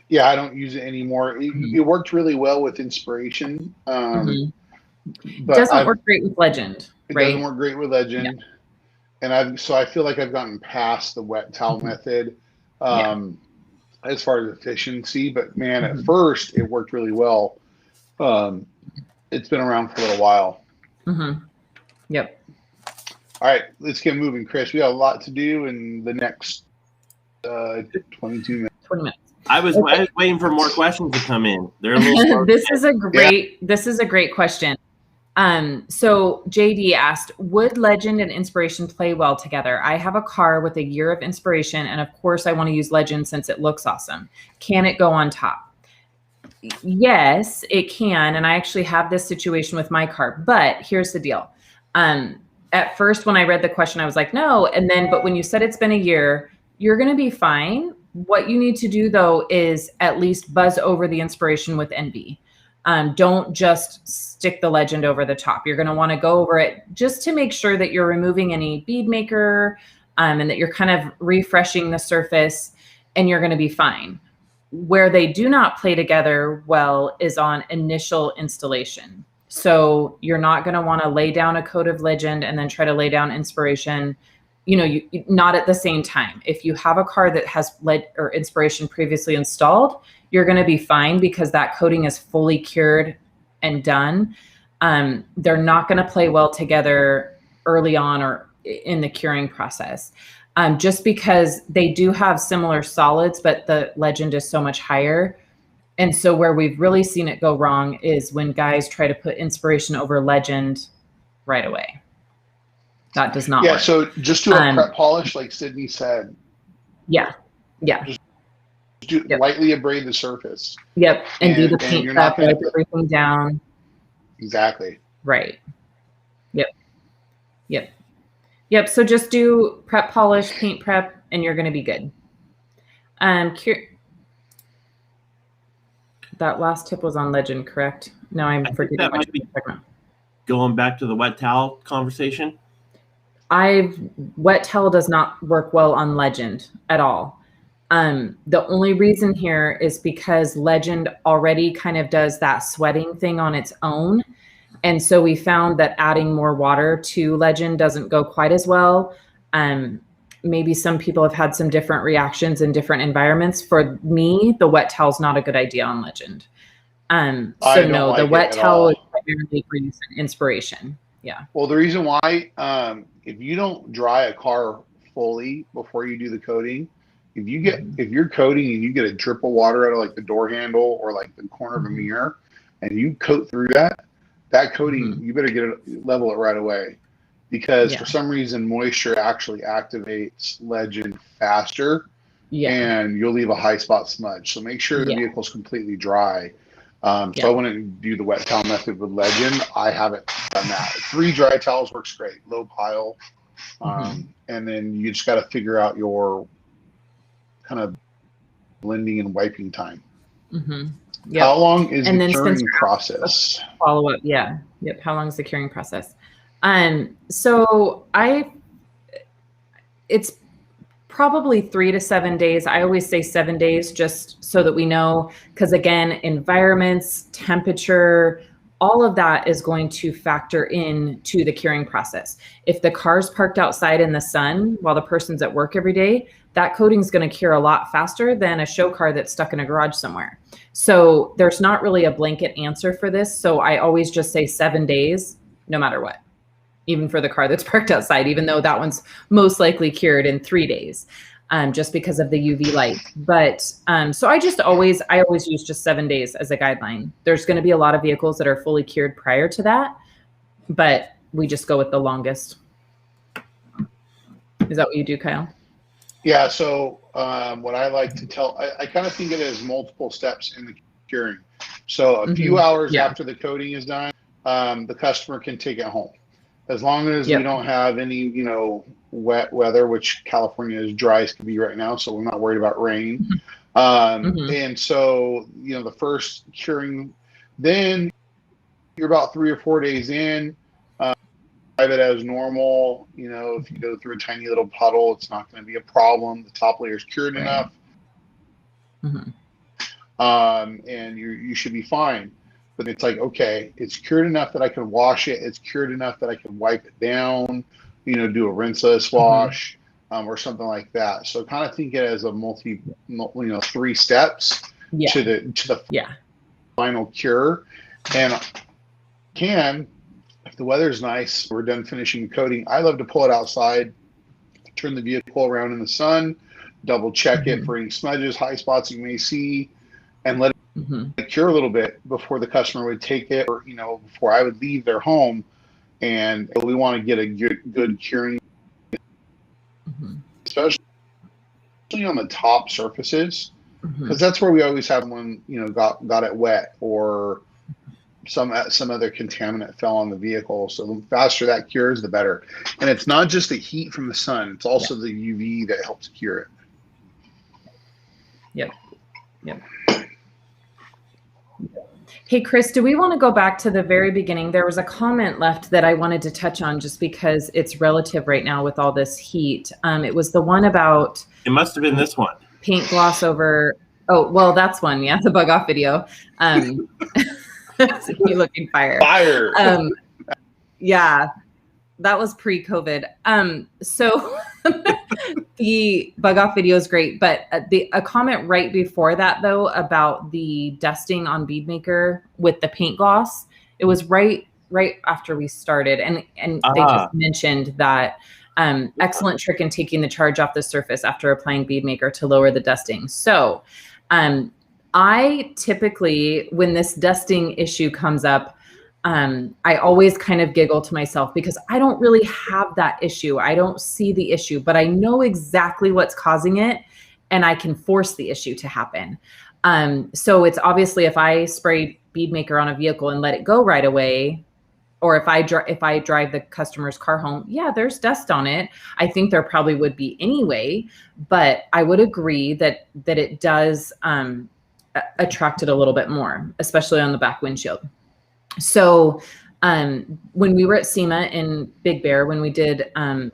Yeah, I don't use it anymore. It worked really well with inspiration. But it doesn't work great with Legend. It doesn't work great with Legend. Yeah. And I feel like I've gotten past the wet towel method as far as efficiency. But man, at first it worked really well. It's been around for a little while. Yep. All right, let's get moving, Chris. We got a lot to do in the next 22 minutes. 20 minutes. I was waiting for more questions to come in. They're a little slow. This is a great question. So JD asked, would Legend and Inspiration play well together? I have a car with a year of Inspiration, and of course I want to use Legend since it looks awesome. Can it go on top? Yes, it can. And I actually have this situation with my car, but here's the deal. At first, when I read the question, I was like, no. But when you said it's been a year, you're going to be fine. What you need to do, though, is at least buzz over the Inspiration with NB. Don't just stick the Legend over the top. You're going to want to go over it just to make sure that you're removing any bead maker and that you're kind of refreshing the surface, and you're going to be fine. Where they do not play together well is on initial installation. So you're not going to want to lay down a coat of Legend and then try to lay down Inspiration, not at the same time. If you have a car that has Inspiration previously installed, you're going to be fine because that coating is fully cured and done. They're not going to play well together early on or in the curing process, just because they do have similar solids, but the Legend is so much higher. And so where we've really seen it go wrong is when guys try to put inspiration over legend right away. That does not work. So just do a prep polish, like Sydney said. Yeah. Just do lightly abrade the surface. Yep. And do the paint prep, wipe everything down. Exactly. Right. Yep. So just do prep polish, paint prep, and you're going to be good. That last tip was on legend, correct? No, I'm forgetting. That might be going back to the wet towel conversation. Wet towel does not work well on legend at all. The only reason here is because legend already kind of does that sweating thing on its own. And so we found that adding more water to legend doesn't go quite as well. Maybe some people have had some different reactions in different environments. For me, the wet towel is not a good idea on legend. So no, the wet towel is primarily for use in inspiration. Yeah. Well, the reason why, if you don't dry a car fully before you do the coating, if you're coating and you get a drip of water out of like the door handle or like the corner of a mirror, and you coat through that coating, you better level it right away, because for some reason moisture actually activates legend faster, and you'll leave a high spot smudge. So make sure the vehicle's completely dry. So I wouldn't do the wet towel method with legend. I haven't done that. 3 dry towels works great, low pile, and then you just got to figure out your kind of blending and wiping time. Yep. How long is the curing process? Follow up. Yep. How long is the curing process? So it's probably 3 to 7 days. I always say 7 days just so that we know, because again, environments, temperature, all of that is going to factor in to the curing process. If the car's parked outside in the sun while the person's at work every day, that coating is going to cure a lot faster than a show car that's stuck in a garage somewhere. So there's not really a blanket answer for this. So I always just say 7 days, no matter what, even for the car that's parked outside, even though that one's most likely cured in 3 days, just because of the UV light. But so I always use just 7 days as a guideline. There's going to be a lot of vehicles that are fully cured prior to that, but we just go with the longest. Is that what you do, Kyle? Yeah, so what I like to tell, I kind of think of it as multiple steps in the curing. So a few hours after the coating is done, the customer can take it home. As long as we don't have any, wet weather, which California is dry as can be right now, so we're not worried about rain. And so, the first curing, then you're about 3 or 4 days in. It as normal. If you go through a tiny little puddle, it's not going to be a problem. The top layer is cured enough, and you should be fine. But it's like, okay, it's cured enough that I can wash it. It's cured enough that I can wipe it down. Do a rinseless wash, or something like that. So kind of think it as a 3 steps to the final cure. And if the weather's nice, we're done finishing coating, I love to pull it outside, turn the vehicle around in the sun, double check it for any smudges, high spots you may see, and let it cure a little bit before the customer would take it, or before I would leave their home. And we want to get a good curing, especially on the top surfaces, because that's where we always have one got it wet, or some other contaminant fell on the vehicle. So the faster that cures, the better. And it's not just the heat from the sun; it's also the UV that helps cure it. Yep. Hey, Chris, do we want to go back to the very beginning? There was a comment left that I wanted to touch on just because it's relative right now with all this heat. It was the one about... It must have been this one. Paint gloss over... Oh, well, that's one. Yeah, the bug off video. You looking fire. Yeah, that was pre-COVID. So the bug off video is great, but a comment right before that though about the dusting on Bead Maker with the paint gloss, it was right after we started, and they just mentioned that excellent trick in taking the charge off the surface after applying Bead Maker to lower the dusting. So I typically, when this dusting issue comes up, I always kind of giggle to myself because I don't really have that issue. I don't see the issue, but I know exactly what's causing it, and I can force the issue to happen. So it's obviously if I spray Bead Maker on a vehicle and let it go right away, or if I drive the customer's car home, yeah, there's dust on it. I think there probably would be anyway, but I would agree that it does attract it a little bit more, especially on the back windshield. So when we were at SEMA in Big Bear, when we did our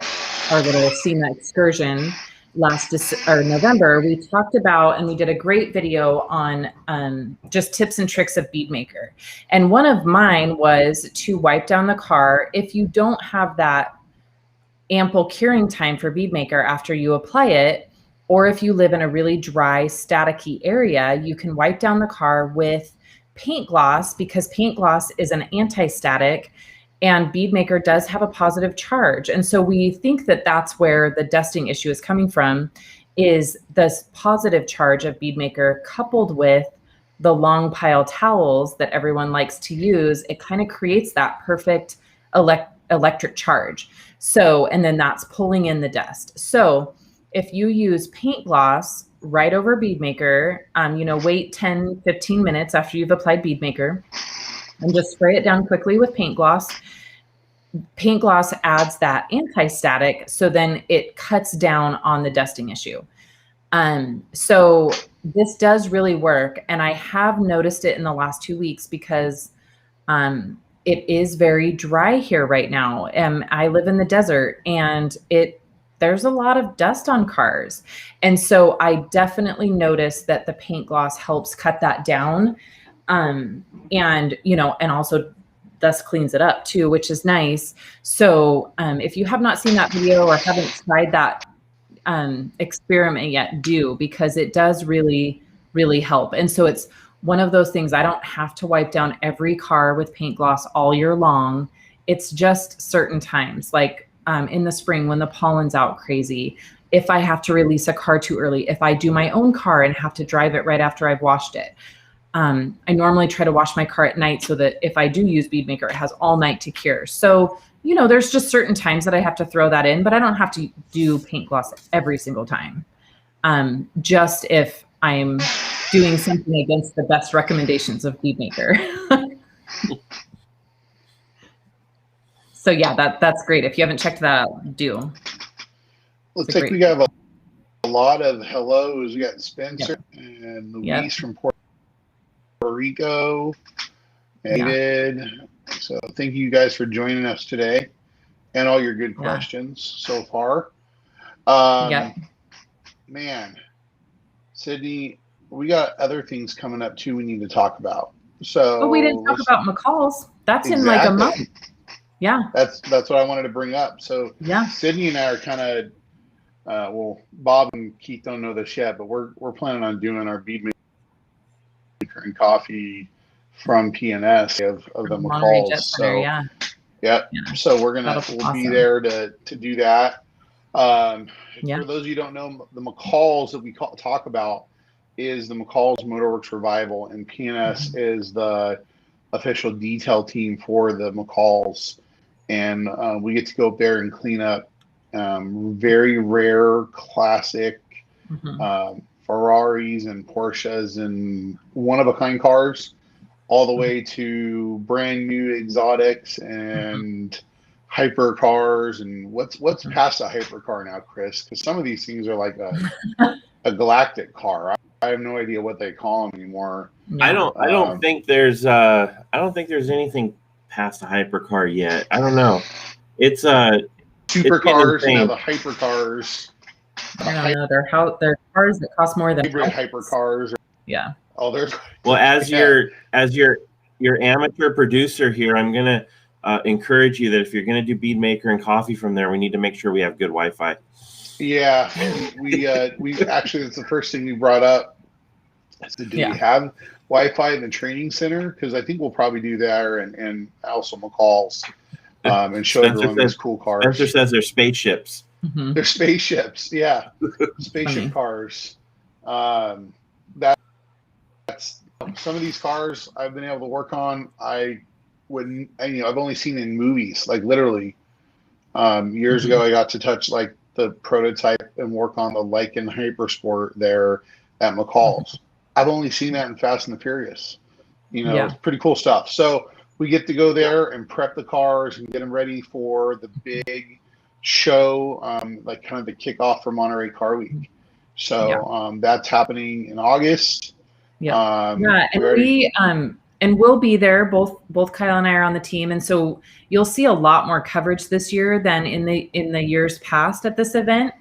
little SEMA excursion last November, we talked about, and we did a great video on just tips and tricks of Bead Maker. And one of mine was to wipe down the car. If you don't have that ample curing time for Bead Maker after you apply it, or if you live in a really dry, staticky area, you can wipe down the car with paint gloss, because paint gloss is an anti-static, and Bead Maker does have a positive charge. And so we think that that's where the dusting issue is coming from, is this positive charge of Bead Maker coupled with the long pile towels that everyone likes to use. It kind of creates that perfect electric charge. So, and then that's pulling in the dust. So if you use paint gloss right over Bead Maker, wait 10, 15 minutes after you've applied Bead Maker and just spray it down quickly with paint gloss. Paint gloss adds that anti-static, so then it cuts down on the dusting issue. So this does really work, and I have noticed it in the last 2 weeks because it is very dry here right now. I live in the desert, and there's a lot of dust on cars. And so I definitely noticed that the paint gloss helps cut that down. And also dust cleans it up too, which is nice. So if you have not seen that video or haven't tried that experiment yet, do, because it does really, really help. And so it's one of those things, I don't have to wipe down every car with paint gloss all year long. It's just certain times, like in the spring when the pollen's out crazy, if I have to release a car too early, if I do my own car and have to drive it right after I've washed it. I normally try to wash my car at night so that if I do use Bead Maker, it has all night to cure. So, there's just certain times that I have to throw that in, but I don't have to do paint gloss every single time. Just if I'm doing something against the best recommendations of Bead Maker. So yeah, that's great. If you haven't checked that out, do. Looks like we have a lot of hellos. We got Spencer and Luis from Puerto Rico, David. So thank you guys for joining us today and all your good questions so far. Man, Sydney, we got other things coming up too we need to talk about. So we didn't talk about McCall's. That's in like a month. Yeah. That's what I wanted to bring up. So Sydney and I are kind of Bob and Keith don't know this yet, but we're planning on doing our Bead Maker and coffee from PNS of the McCall's. So so we'll be there to do that. For those of you who don't know, the McCall's that we talk about is the McCall's Motorworks Revival, and PNS is the official detail team for the McCall's. And we get to go up there and clean up very rare classic Ferraris and Porsches and one-of-a-kind cars, all the way to brand new exotics and hypercars. And what's past a hypercar now, Chris? Because some of these things are like a galactic car. I have no idea what they call them anymore. I don't think there's anything past a hypercar yet. I don't know. It's supercars and now the hypercars. I don't know. They're cars that cost more than hypercars. Yeah. Oh, there's. Well, as your amateur producer here, I'm gonna encourage you that if you're gonna do Bead Maker and coffee from there, we need to make sure we have good Wi-Fi. Yeah, we actually, that's the first thing we brought up. So do we have Wi-Fi in the training center? Because I think we'll probably do there and also McCall's and show everyone those cool cars. Spencer says they're spaceships. They're spaceships, spaceship cars. That's Some of these cars I've been able to work on, I've only seen in movies, like literally. Years ago, I got to touch like the prototype and work on the Lycan Hypersport there at McCall's. I've only seen that in Fast and the Furious. It's pretty cool stuff. So we get to go there and prep the cars and get them ready for the big show, like kind of the kickoff for Monterey Car Week. So that's happening in August. And we'll be there. Both Kyle and I are on the team, and so you'll see a lot more coverage this year than in the years past at this event.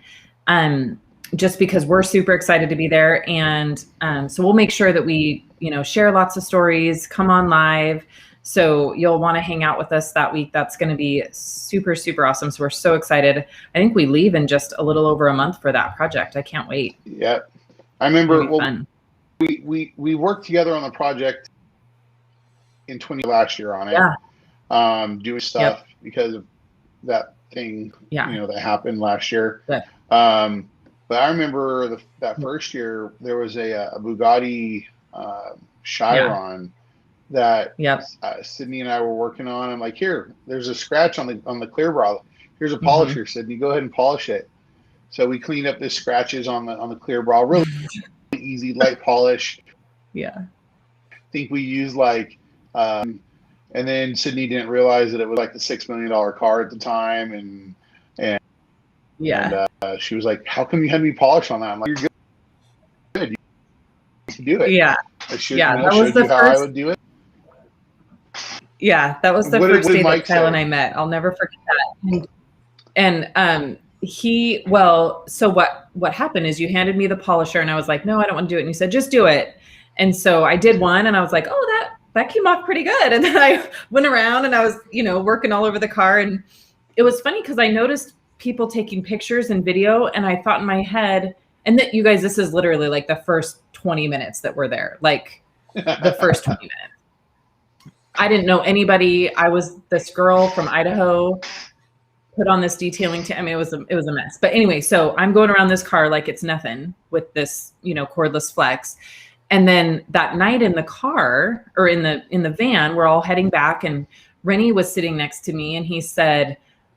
Just because we're super excited to be there, and so we'll make sure that we share lots of stories, come on live. So you'll want to hang out with us that week. That's going to be super, super awesome. So we're so excited. I think we leave in just a little over a month for that project. I can't wait. Yeah, I remember. We worked together on the project in last year on it, doing stuff because of that thing, that happened last year. But I remember that first year there was a Bugatti Chiron that Sydney and I were working on. I'm like, here, there's a scratch on the clear bra. Here's a polisher, Sydney. Go ahead and polish it. So we cleaned up the scratches on the clear bra. Really easy, light polish. Yeah. I think we used and then Sydney didn't realize that it was like the $6 million car at the time, and she was like, "How come you had me polish on that?" I'm like, "You're good. You can do it." Yeah. That was the first. How I would do it. Yeah, that was the first day that Kyle and I met. I'll never forget that. And so what happened is you handed me the polisher, and I was like, "No, I don't want to do it." And you said, "Just do it." And so I did one, and I was like, "Oh, that came off pretty good." And then I went around and I was, working all over the car. And it was funny because I noticed people taking pictures and video, and I thought in my head, and that you guys, this is literally like the first 20 minutes that we're there, like the first 20 minutes. I didn't know anybody. I was this girl from Idaho, put on this detailing team. I mean, it was a mess. But anyway, so I'm going around this car like it's nothing with this, cordless flex. And then that night in the car, or in the van, we're all heading back, and Rennie was sitting next to me, and he said,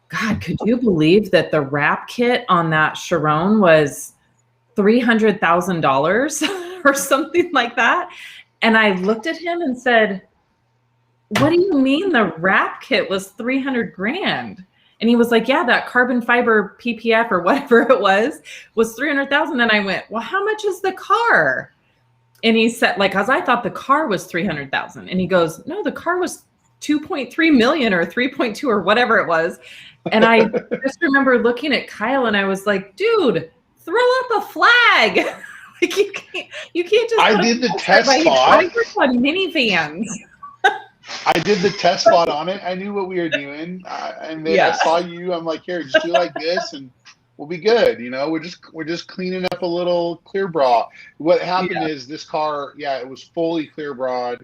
"God, could you believe that the wrap kit on that Chiron was $300,000 or something like that?" And I looked at him and said, "What do you mean the wrap kit was 300 grand?" And he was like, "Yeah, that carbon fiber PPF or whatever it was 300,000. And I went, "Well, how much is the car?" And he said, cause I thought the car was 300,000. And he goes, "No, the car was 2.3 million or 3.2 or whatever it was." And I just remember looking at Kyle, and I was like, "Dude, throw up a flag." You can't just. I did the test spot. I worked on minivans. I did the test spot on it. I knew what we were doing, and then I saw you. I'm like, "Here, just do like this, and we'll be good." We're just cleaning up a little clear bra. What happened is this car, it was fully clear bra.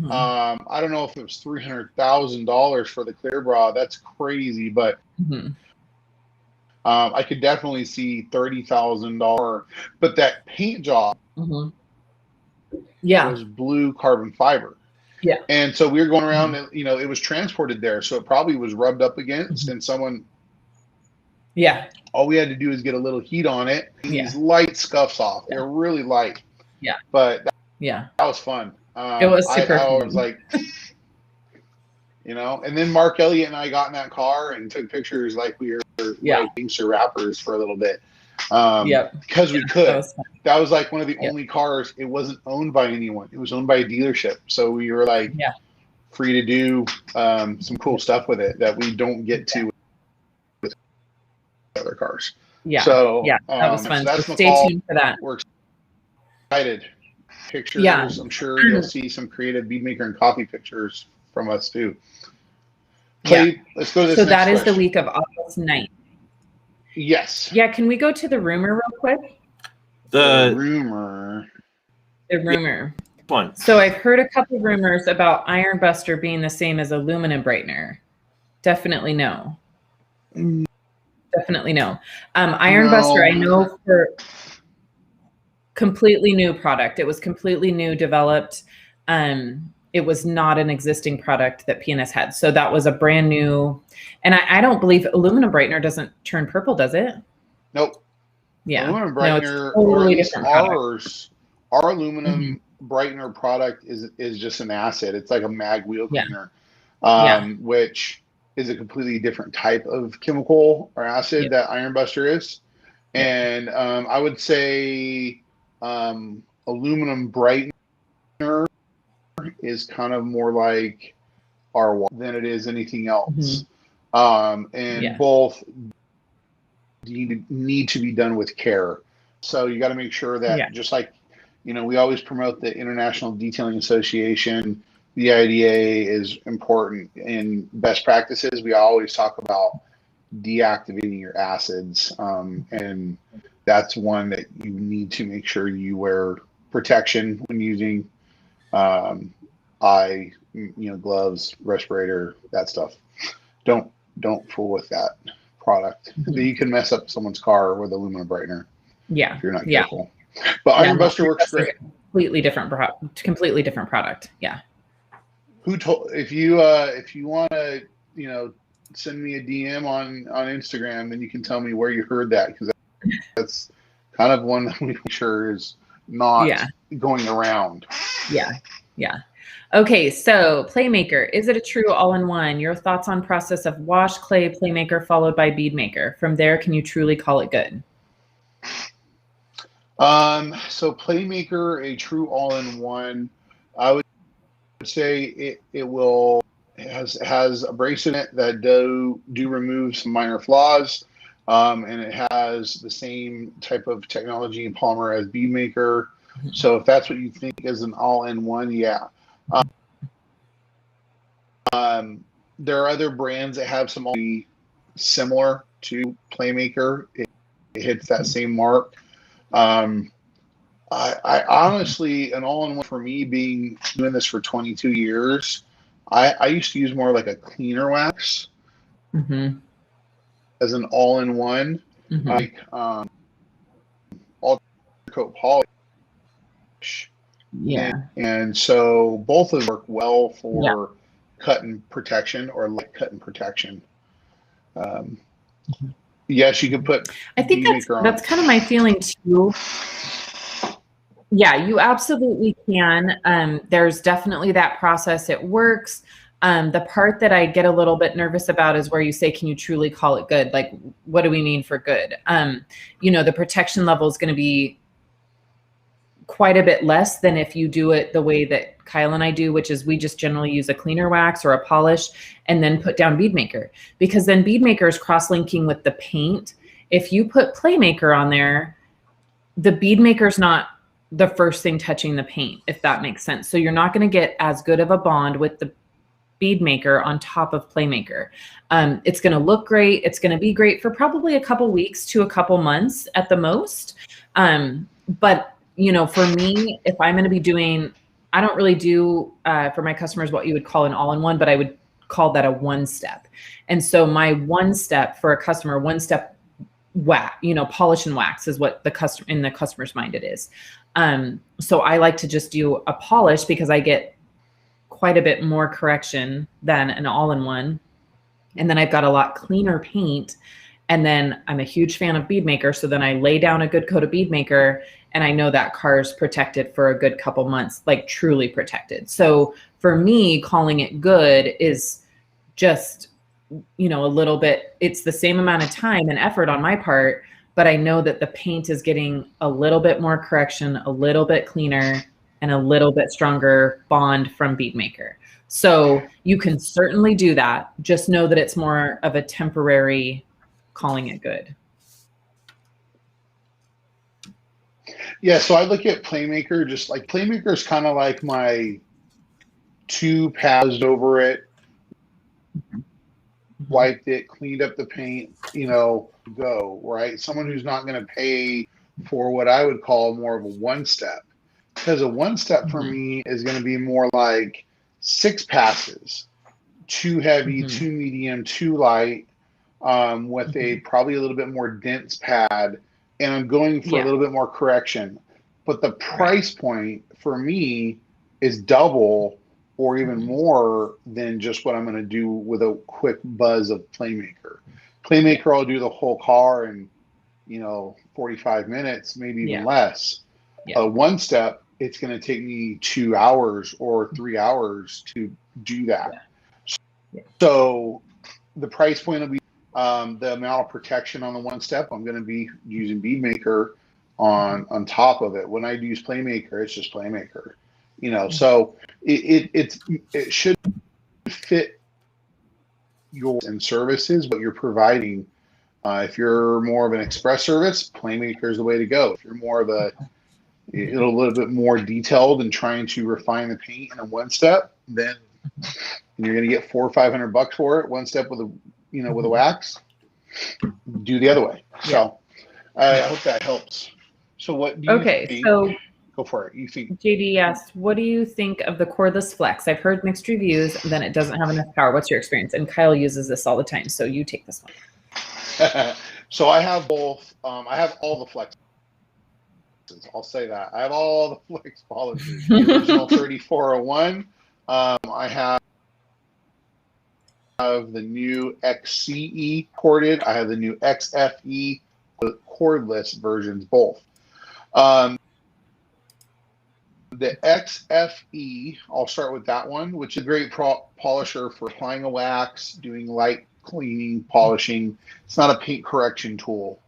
I don't know if it was $300,000 for the clear bra. That's crazy, but I could definitely see $30,000. But that paint job, was blue carbon fiber. Yeah. And so we were going around, and it was transported there, so it probably was rubbed up against, and someone. Yeah. All we had to do is get a little heat on it. These light scuffs off. They're really light. Yeah. But that was fun. It was super I fun. was like, and then Mark Elliott and I got in that car and took pictures like we were gangster rappers for a little bit. Because we could. That was like one of the only cars. It wasn't owned by anyone. It was owned by a dealership. So we were like free to do some cool stuff with it that we don't get to with other cars. Yeah. So that was fun. So stay tuned for that. We're excited. Pictures. I'm sure you'll see some creative bead maker and coffee pictures from us too. Let's go to this. So that is the week of August 9th. Yes. Yeah. Can we go to the rumor real quick? The rumor. Fun. So I've heard a couple of rumors about Iron Buster being the same as aluminum Brightener. Definitely no. Definitely no. Iron Buster, I know for completely new product. It was completely new, developed. it was not an existing product that PNS had. So that was a brand new, and I don't believe aluminum brightener doesn't turn purple, does it? Nope. Yeah. Aluminum No, it's brightener, totally or at least different product. our aluminum brightener product is just an acid. It's like a mag wheel cleaner, which is a completely different type of chemical or acid that Iron Buster is. And I would say aluminum brightener is kind of more like our than it is anything else. Both need to be done with care. So you got to make sure that just like, we always promote the International Detailing Association. The IDA is important in best practices. We always talk about deactivating your acids. And that's one that you need to make sure you wear protection when using gloves, respirator, that stuff. Don't fool with that product. You can mess up someone's car with aluminum brightener. Yeah. If you're not careful. But Iron Buster works great. Completely different product. Yeah. If you want to, send me a DM on Instagram, then you can tell me where you heard that, because that's kind of one that we sure is not going around. Yeah. Okay, so Playmaker, is it a true all-in-one? Your thoughts on process of wash, clay, Playmaker, followed by bead maker. From there, can you truly call it good? So Playmaker, a true all-in-one, I would say it has a brace in it that do remove some minor flaws, and it has the same type of technology and polymer as bead maker. So if that's what you think is an all-in-one, there are other brands that have some similar to Playmaker. It hits that same mark. I honestly, an all-in-one for me, doing this for 22 years, I used to use more like a cleaner wax as an all-in-one, like ultra coat polish. And so both of them work well for cut and protection, or light cut and protection. Yes, you can put. I think that's kind of my feeling too. Yeah, you absolutely can. There's definitely that process. It works. The part that I get a little bit nervous about is where you say, can you truly call it good? Like, what do we mean for good? The protection level is going to be quite a bit less than if you do it the way that Kyle and I do, which is we just generally use a cleaner wax or a polish and then put down bead maker, because then bead maker is cross-linking with the paint. If you put Playmaker on there, the bead maker is not the first thing touching the paint, if that makes sense. So you're not going to get as good of a bond with the bead maker on top of Playmaker. It's going to look great. It's going to be great for probably a couple weeks to a couple months at the most. But for me, if I'm going to be doing, I don't really do for my customers what you would call an all-in-one, but I would call that a one-step. And so my one-step for a customer, one-step wax, polish and wax is what in the customer's mind it is. So I like to just do a polish because I get quite a bit more correction than an all-in-one. And then I've got a lot cleaner paint. And then I'm a huge fan of bead maker. So then I lay down a good coat of bead maker, and I know that car is protected for a good couple months, like truly protected. So for me, calling it good is just, a little bit, it's the same amount of time and effort on my part, but I know that the paint is getting a little bit more correction, a little bit cleaner, and a little bit stronger bond from bead maker. So you can certainly do that. Just know that it's more of a temporary calling it good. Yeah, so I look at Playmaker, just like Playmaker is kind of like my 2 paths over it, wiped it, cleaned up the paint, go, right? Someone who's not going to pay for what I would call more of a one-step. Because a one-step for me is going to be more like 6 passes, 2 heavy, 2 medium, 2 light, with a probably a little bit more dense pad, and I'm going for a little bit more correction. But the price point for me is double or even more than just what I'm going to do with a quick buzz of Playmaker. Playmaker, I'll do the whole car in, 45 minutes, maybe even less. One step, it's going to take me 2 hours or 3 hours to do that. So the price point will be the amount of protection on the one step. I'm going to be using Bead Maker on top of it. When I use Playmaker, it's just Playmaker. So it should fit your and services, what you're providing. If you're more of an express service, Playmaker is the way to go. If you're more of a little bit more detailed and trying to refine the paint in a one step, then you're going to get $400 or $500 for it. One step with a wax. Do the other way. So I hope that helps. So what do you think? So go for it. You think JD asked, what do you think of the cordless flex? I've heard mixed reviews, and then it doesn't have enough power. What's your experience? And Kyle uses this all the time, so you take this one. So I have both. I have all the flexes. I'll say that. I have all the flex polishes. The original 3401. I have the new XCE corded. I have the new XFE cordless versions, both. The XFE, I'll start with that one, which is a great polisher for applying a wax, doing light cleaning, polishing. It's not a paint correction tool.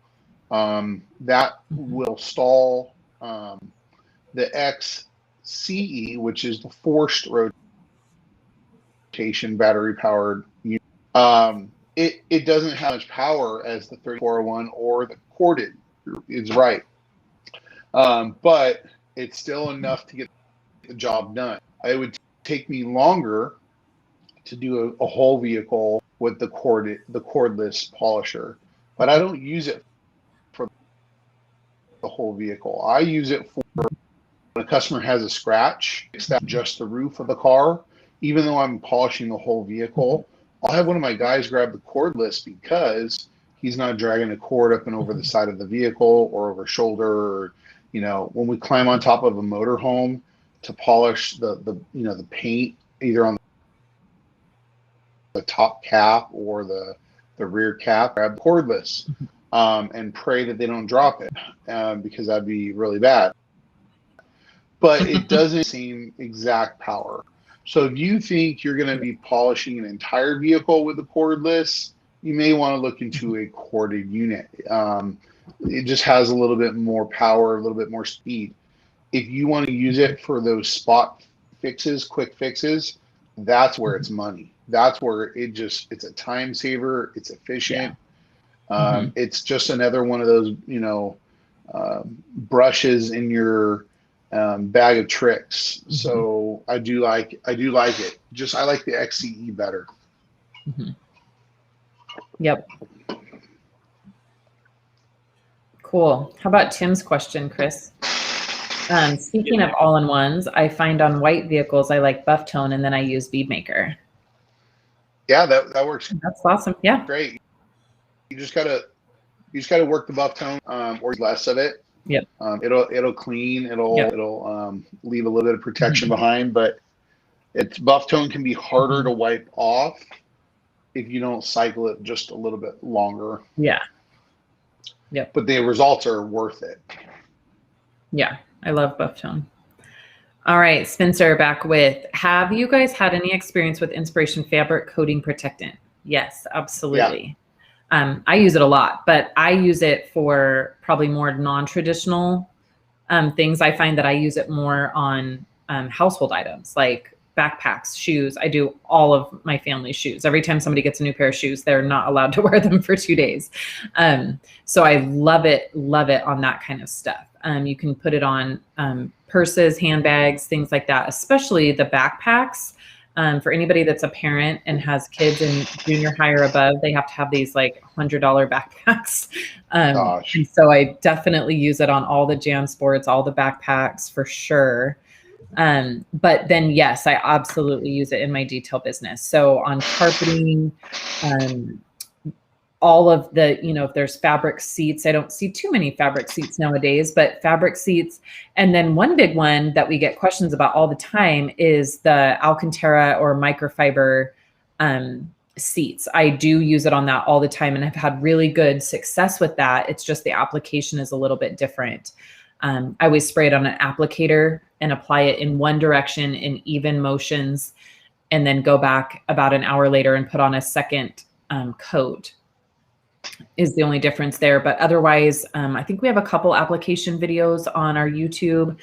That will stall. The XCE, which is the forced rotation battery powered unit, it doesn't have much power as the 3401 or the corded is right. But it's still enough to get the job done. It would take me longer to do a whole vehicle with the cordless polisher, but I don't use it for the whole vehicle. I use it for when a customer has a scratch, it's not just the roof of the car. Even though I'm polishing the whole vehicle, I'll have one of my guys grab the cordless because he's not dragging a cord up and over the side of the vehicle or over shoulder. Or, when we climb on top of a motorhome to polish the paint, either on the top cap or the rear cap, grab the cordless and pray that they don't drop it because that'd be really bad. But it doesn't seem exact power. So if you think you're going to be polishing an entire vehicle with the cordless, you may want to look into a corded unit. It just has a little bit more power, a little bit more speed. If you want to use it for those spot fixes, quick fixes, that's where it's money. That's where it's a time saver. It's efficient. It's just another one of those, brushes in your bag of tricks. So I do like it. I like the XCE better. Yep. Cool. How about Tim's question, Chris? Speaking of all-in-ones, I find on white vehicles I like buff tone, and then I use Bead Maker. Yeah, that works. That's awesome. Yeah, great. You just gotta work the buff tone or less of it. Yep. It'll clean. It'll leave a little bit of protection behind, but buff tone can be harder to wipe off if you don't cycle it just a little bit longer. Yeah. Yep. But the results are worth it. Yeah, I love buff tone. All right, Spencer back with, have you guys had any experience with Inspiration fabric coating protectant? Yes, absolutely. Yeah. I use it a lot, but I use it for probably more non-traditional things. I find that I use it more on household items like backpacks, shoes. I do all of my family's shoes. Every time somebody gets a new pair of shoes, they're not allowed to wear them for 2 days. So I love it on that kind of stuff. You can put it on purses, handbags, things like that, especially the backpacks. For anybody that's a parent and has kids in junior high or above, they have to have these like $100 backpacks. And so I definitely use it on all the Jam Sports, all the backpacks for sure. But then, yes, I absolutely use it in my detail business. So on carpeting, all of the, if there's fabric seats, I don't see too many fabric seats nowadays, but fabric seats. And then one big one that we get questions about all the time is the Alcantara or microfiber seats. I do use it on that all the time, and I've had really good success with that. It's just the application is a little bit different. I always spray it on an applicator and apply it in one direction in even motions, and then go back about an hour later and put on a second coat is the only difference there. But otherwise, I think we have a couple application videos on our YouTube,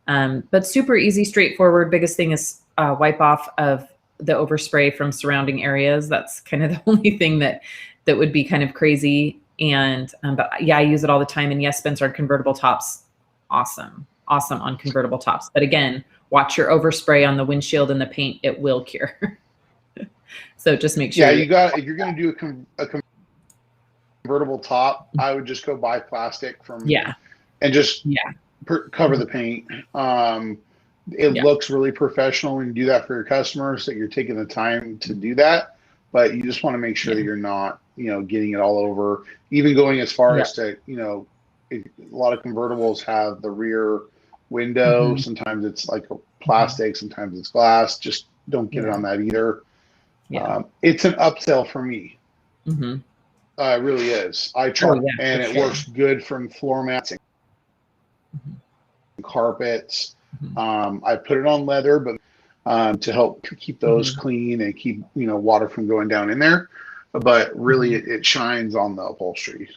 but super easy, straightforward. Biggest thing is wipe off of the overspray from surrounding areas. That's kind of the only thing that would be kind of crazy. And, but yeah, I use it all the time. And yes, Spencer, on convertible tops, awesome on convertible tops. But again, watch your overspray on the windshield and the paint. It will cure. So just make sure. Yeah, if you're going to do a convertible top, I would just go buy plastic from, and just cover the paint. It looks really professional when you do that for your customers, that you're taking the time to do that, but you just want to make sure that you're not, getting it all over, even going as far as to, a lot of convertibles have the rear window. Sometimes it's like a plastic, sometimes it's glass. Just don't get it on that either. It's an upsell for me. It really is. I try, and it works good from floor mats and carpets. I put it on leather, but to help keep those clean and keep water from going down in there. But really, it shines on the upholstery.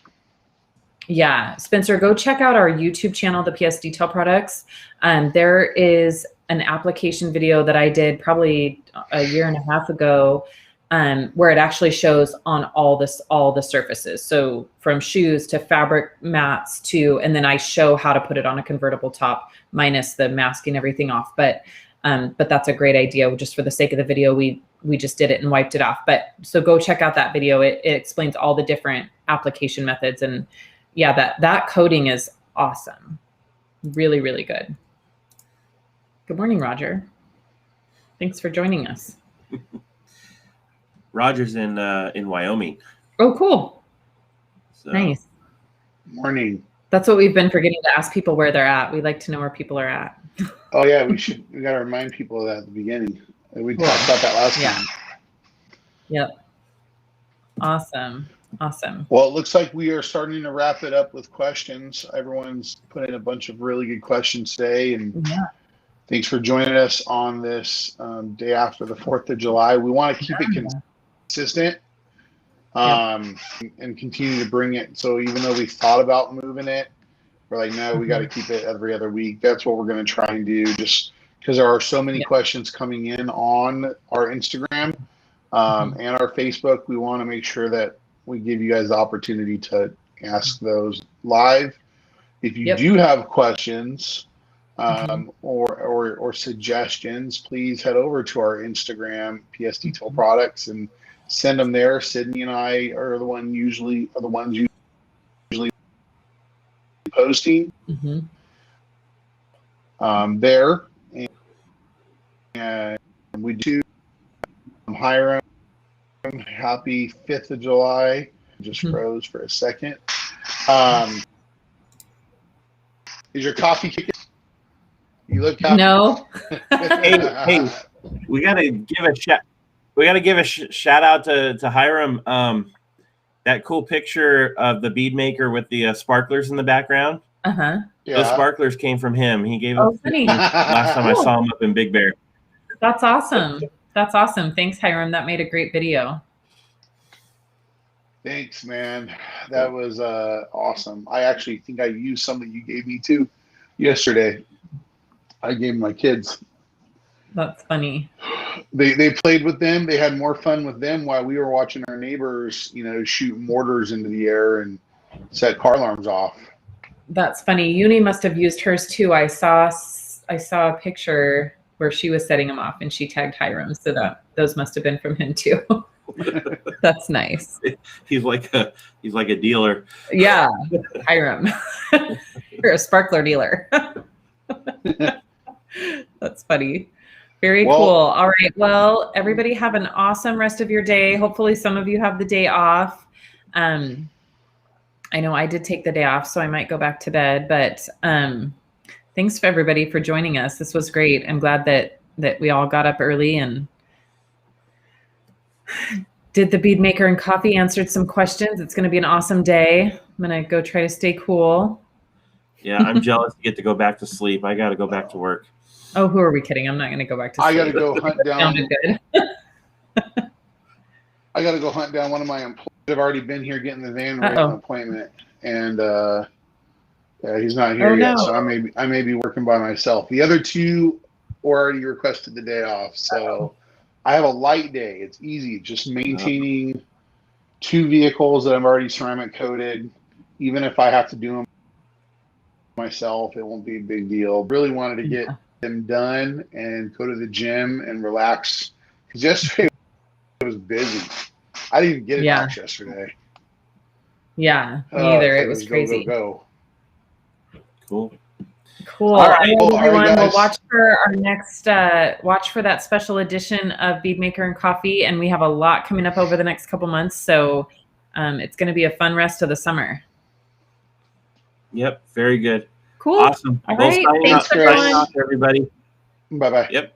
Yeah, Spencer, go check out our YouTube channel, the PS Detail Products. There is an application video that I did probably a year and a half ago, where it actually shows on all the surfaces. So from shoes to fabric mats and then I show how to put it on a convertible top minus the masking everything off. But that's a great idea. Just for the sake of the video, we just did it and wiped it off. But so go check out that video. It explains all the different application methods. And yeah, that coating is awesome. Really, really good. Good morning, Roger. Thanks for joining us. Roger's in Wyoming. Oh, cool. So. Nice. Morning. That's what we've been forgetting to ask people where they're at. We like to know where people are at. Oh yeah, we got to remind people of that at the beginning. We talked about that last time. Yep. Awesome. Well, it looks like we are starting to wrap it up with questions. Everyone's put in a bunch of really good questions today, and thanks for joining us on this day after the 4th of July. We want to keep it consistent and continue to bring it. So even though we thought about moving it, we're like, no, we got to keep it every other week. That's what we're going to try and do, just because there are so many questions coming in on our Instagram and our Facebook. We want to make sure that we give you guys the opportunity to ask those live. If you do have questions or suggestions, please head over to our Instagram, PS Detail Products, and send them there. Sydney and I are the ones usually posting there, and we do Hiram. Happy 5th of July. Just froze for a second. Is your coffee kicking? You look happy. No. hey, we gotta give a shout. We gotta give a shout out to Hiram. That cool picture of the bead maker with the sparklers in the background. Those sparklers came from him. He gave them last time I saw him up in Big Bear. That's awesome. That's awesome. Thanks, Hiram. That made a great video. Thanks, man. That was awesome. I actually think I used some that you gave me too yesterday. I gave my kids. That's funny. They played with them. They had more fun with them while we were watching our neighbors, shoot mortars into the air and set car alarms off. That's funny. Uni must have used hers too. I saw a picture where she was setting them off and she tagged Hiram, so that those must have been from him too. That's nice. He's like a dealer. Yeah, Hiram. You're a sparkler dealer. That's funny. Very cool. All right. Well, everybody have an awesome rest of your day. Hopefully some of you have the day off. I know I did take the day off, so I might go back to bed, but thanks for everybody for joining us. This was great. I'm glad that we all got up early and did the bead maker and coffee, answered some questions. It's going to be an awesome day. I'm going to go try to stay cool. Yeah, I'm jealous to get to go back to sleep. I got to go back to work. Oh, who are we kidding? I'm not going to go back to sleep. I got to go hunt down. Sounded good. I got to go hunt down one of my employees. I've already been here getting the van ready for an appointment, and he's not here yet. So I may be working by myself. The other two already requested the day off, so I have a light day. It's easy, just maintaining 2 vehicles that I've already ceramic coated. Even if I have to do them myself, it won't be a big deal. Really wanted to get them done and go to the gym and relax, because yesterday it was busy. I didn't even get a box yesterday. Yeah, me either. It was crazy. Go. Cool. All right, everyone. We'll watch for our next watch for that special edition of Bead Maker and Coffee, and we have a lot coming up over the next couple months. So it's going to be a fun rest of the summer. Yep, very good. Cool. Awesome. All right. Thanks, everybody. Bye-bye. Yep.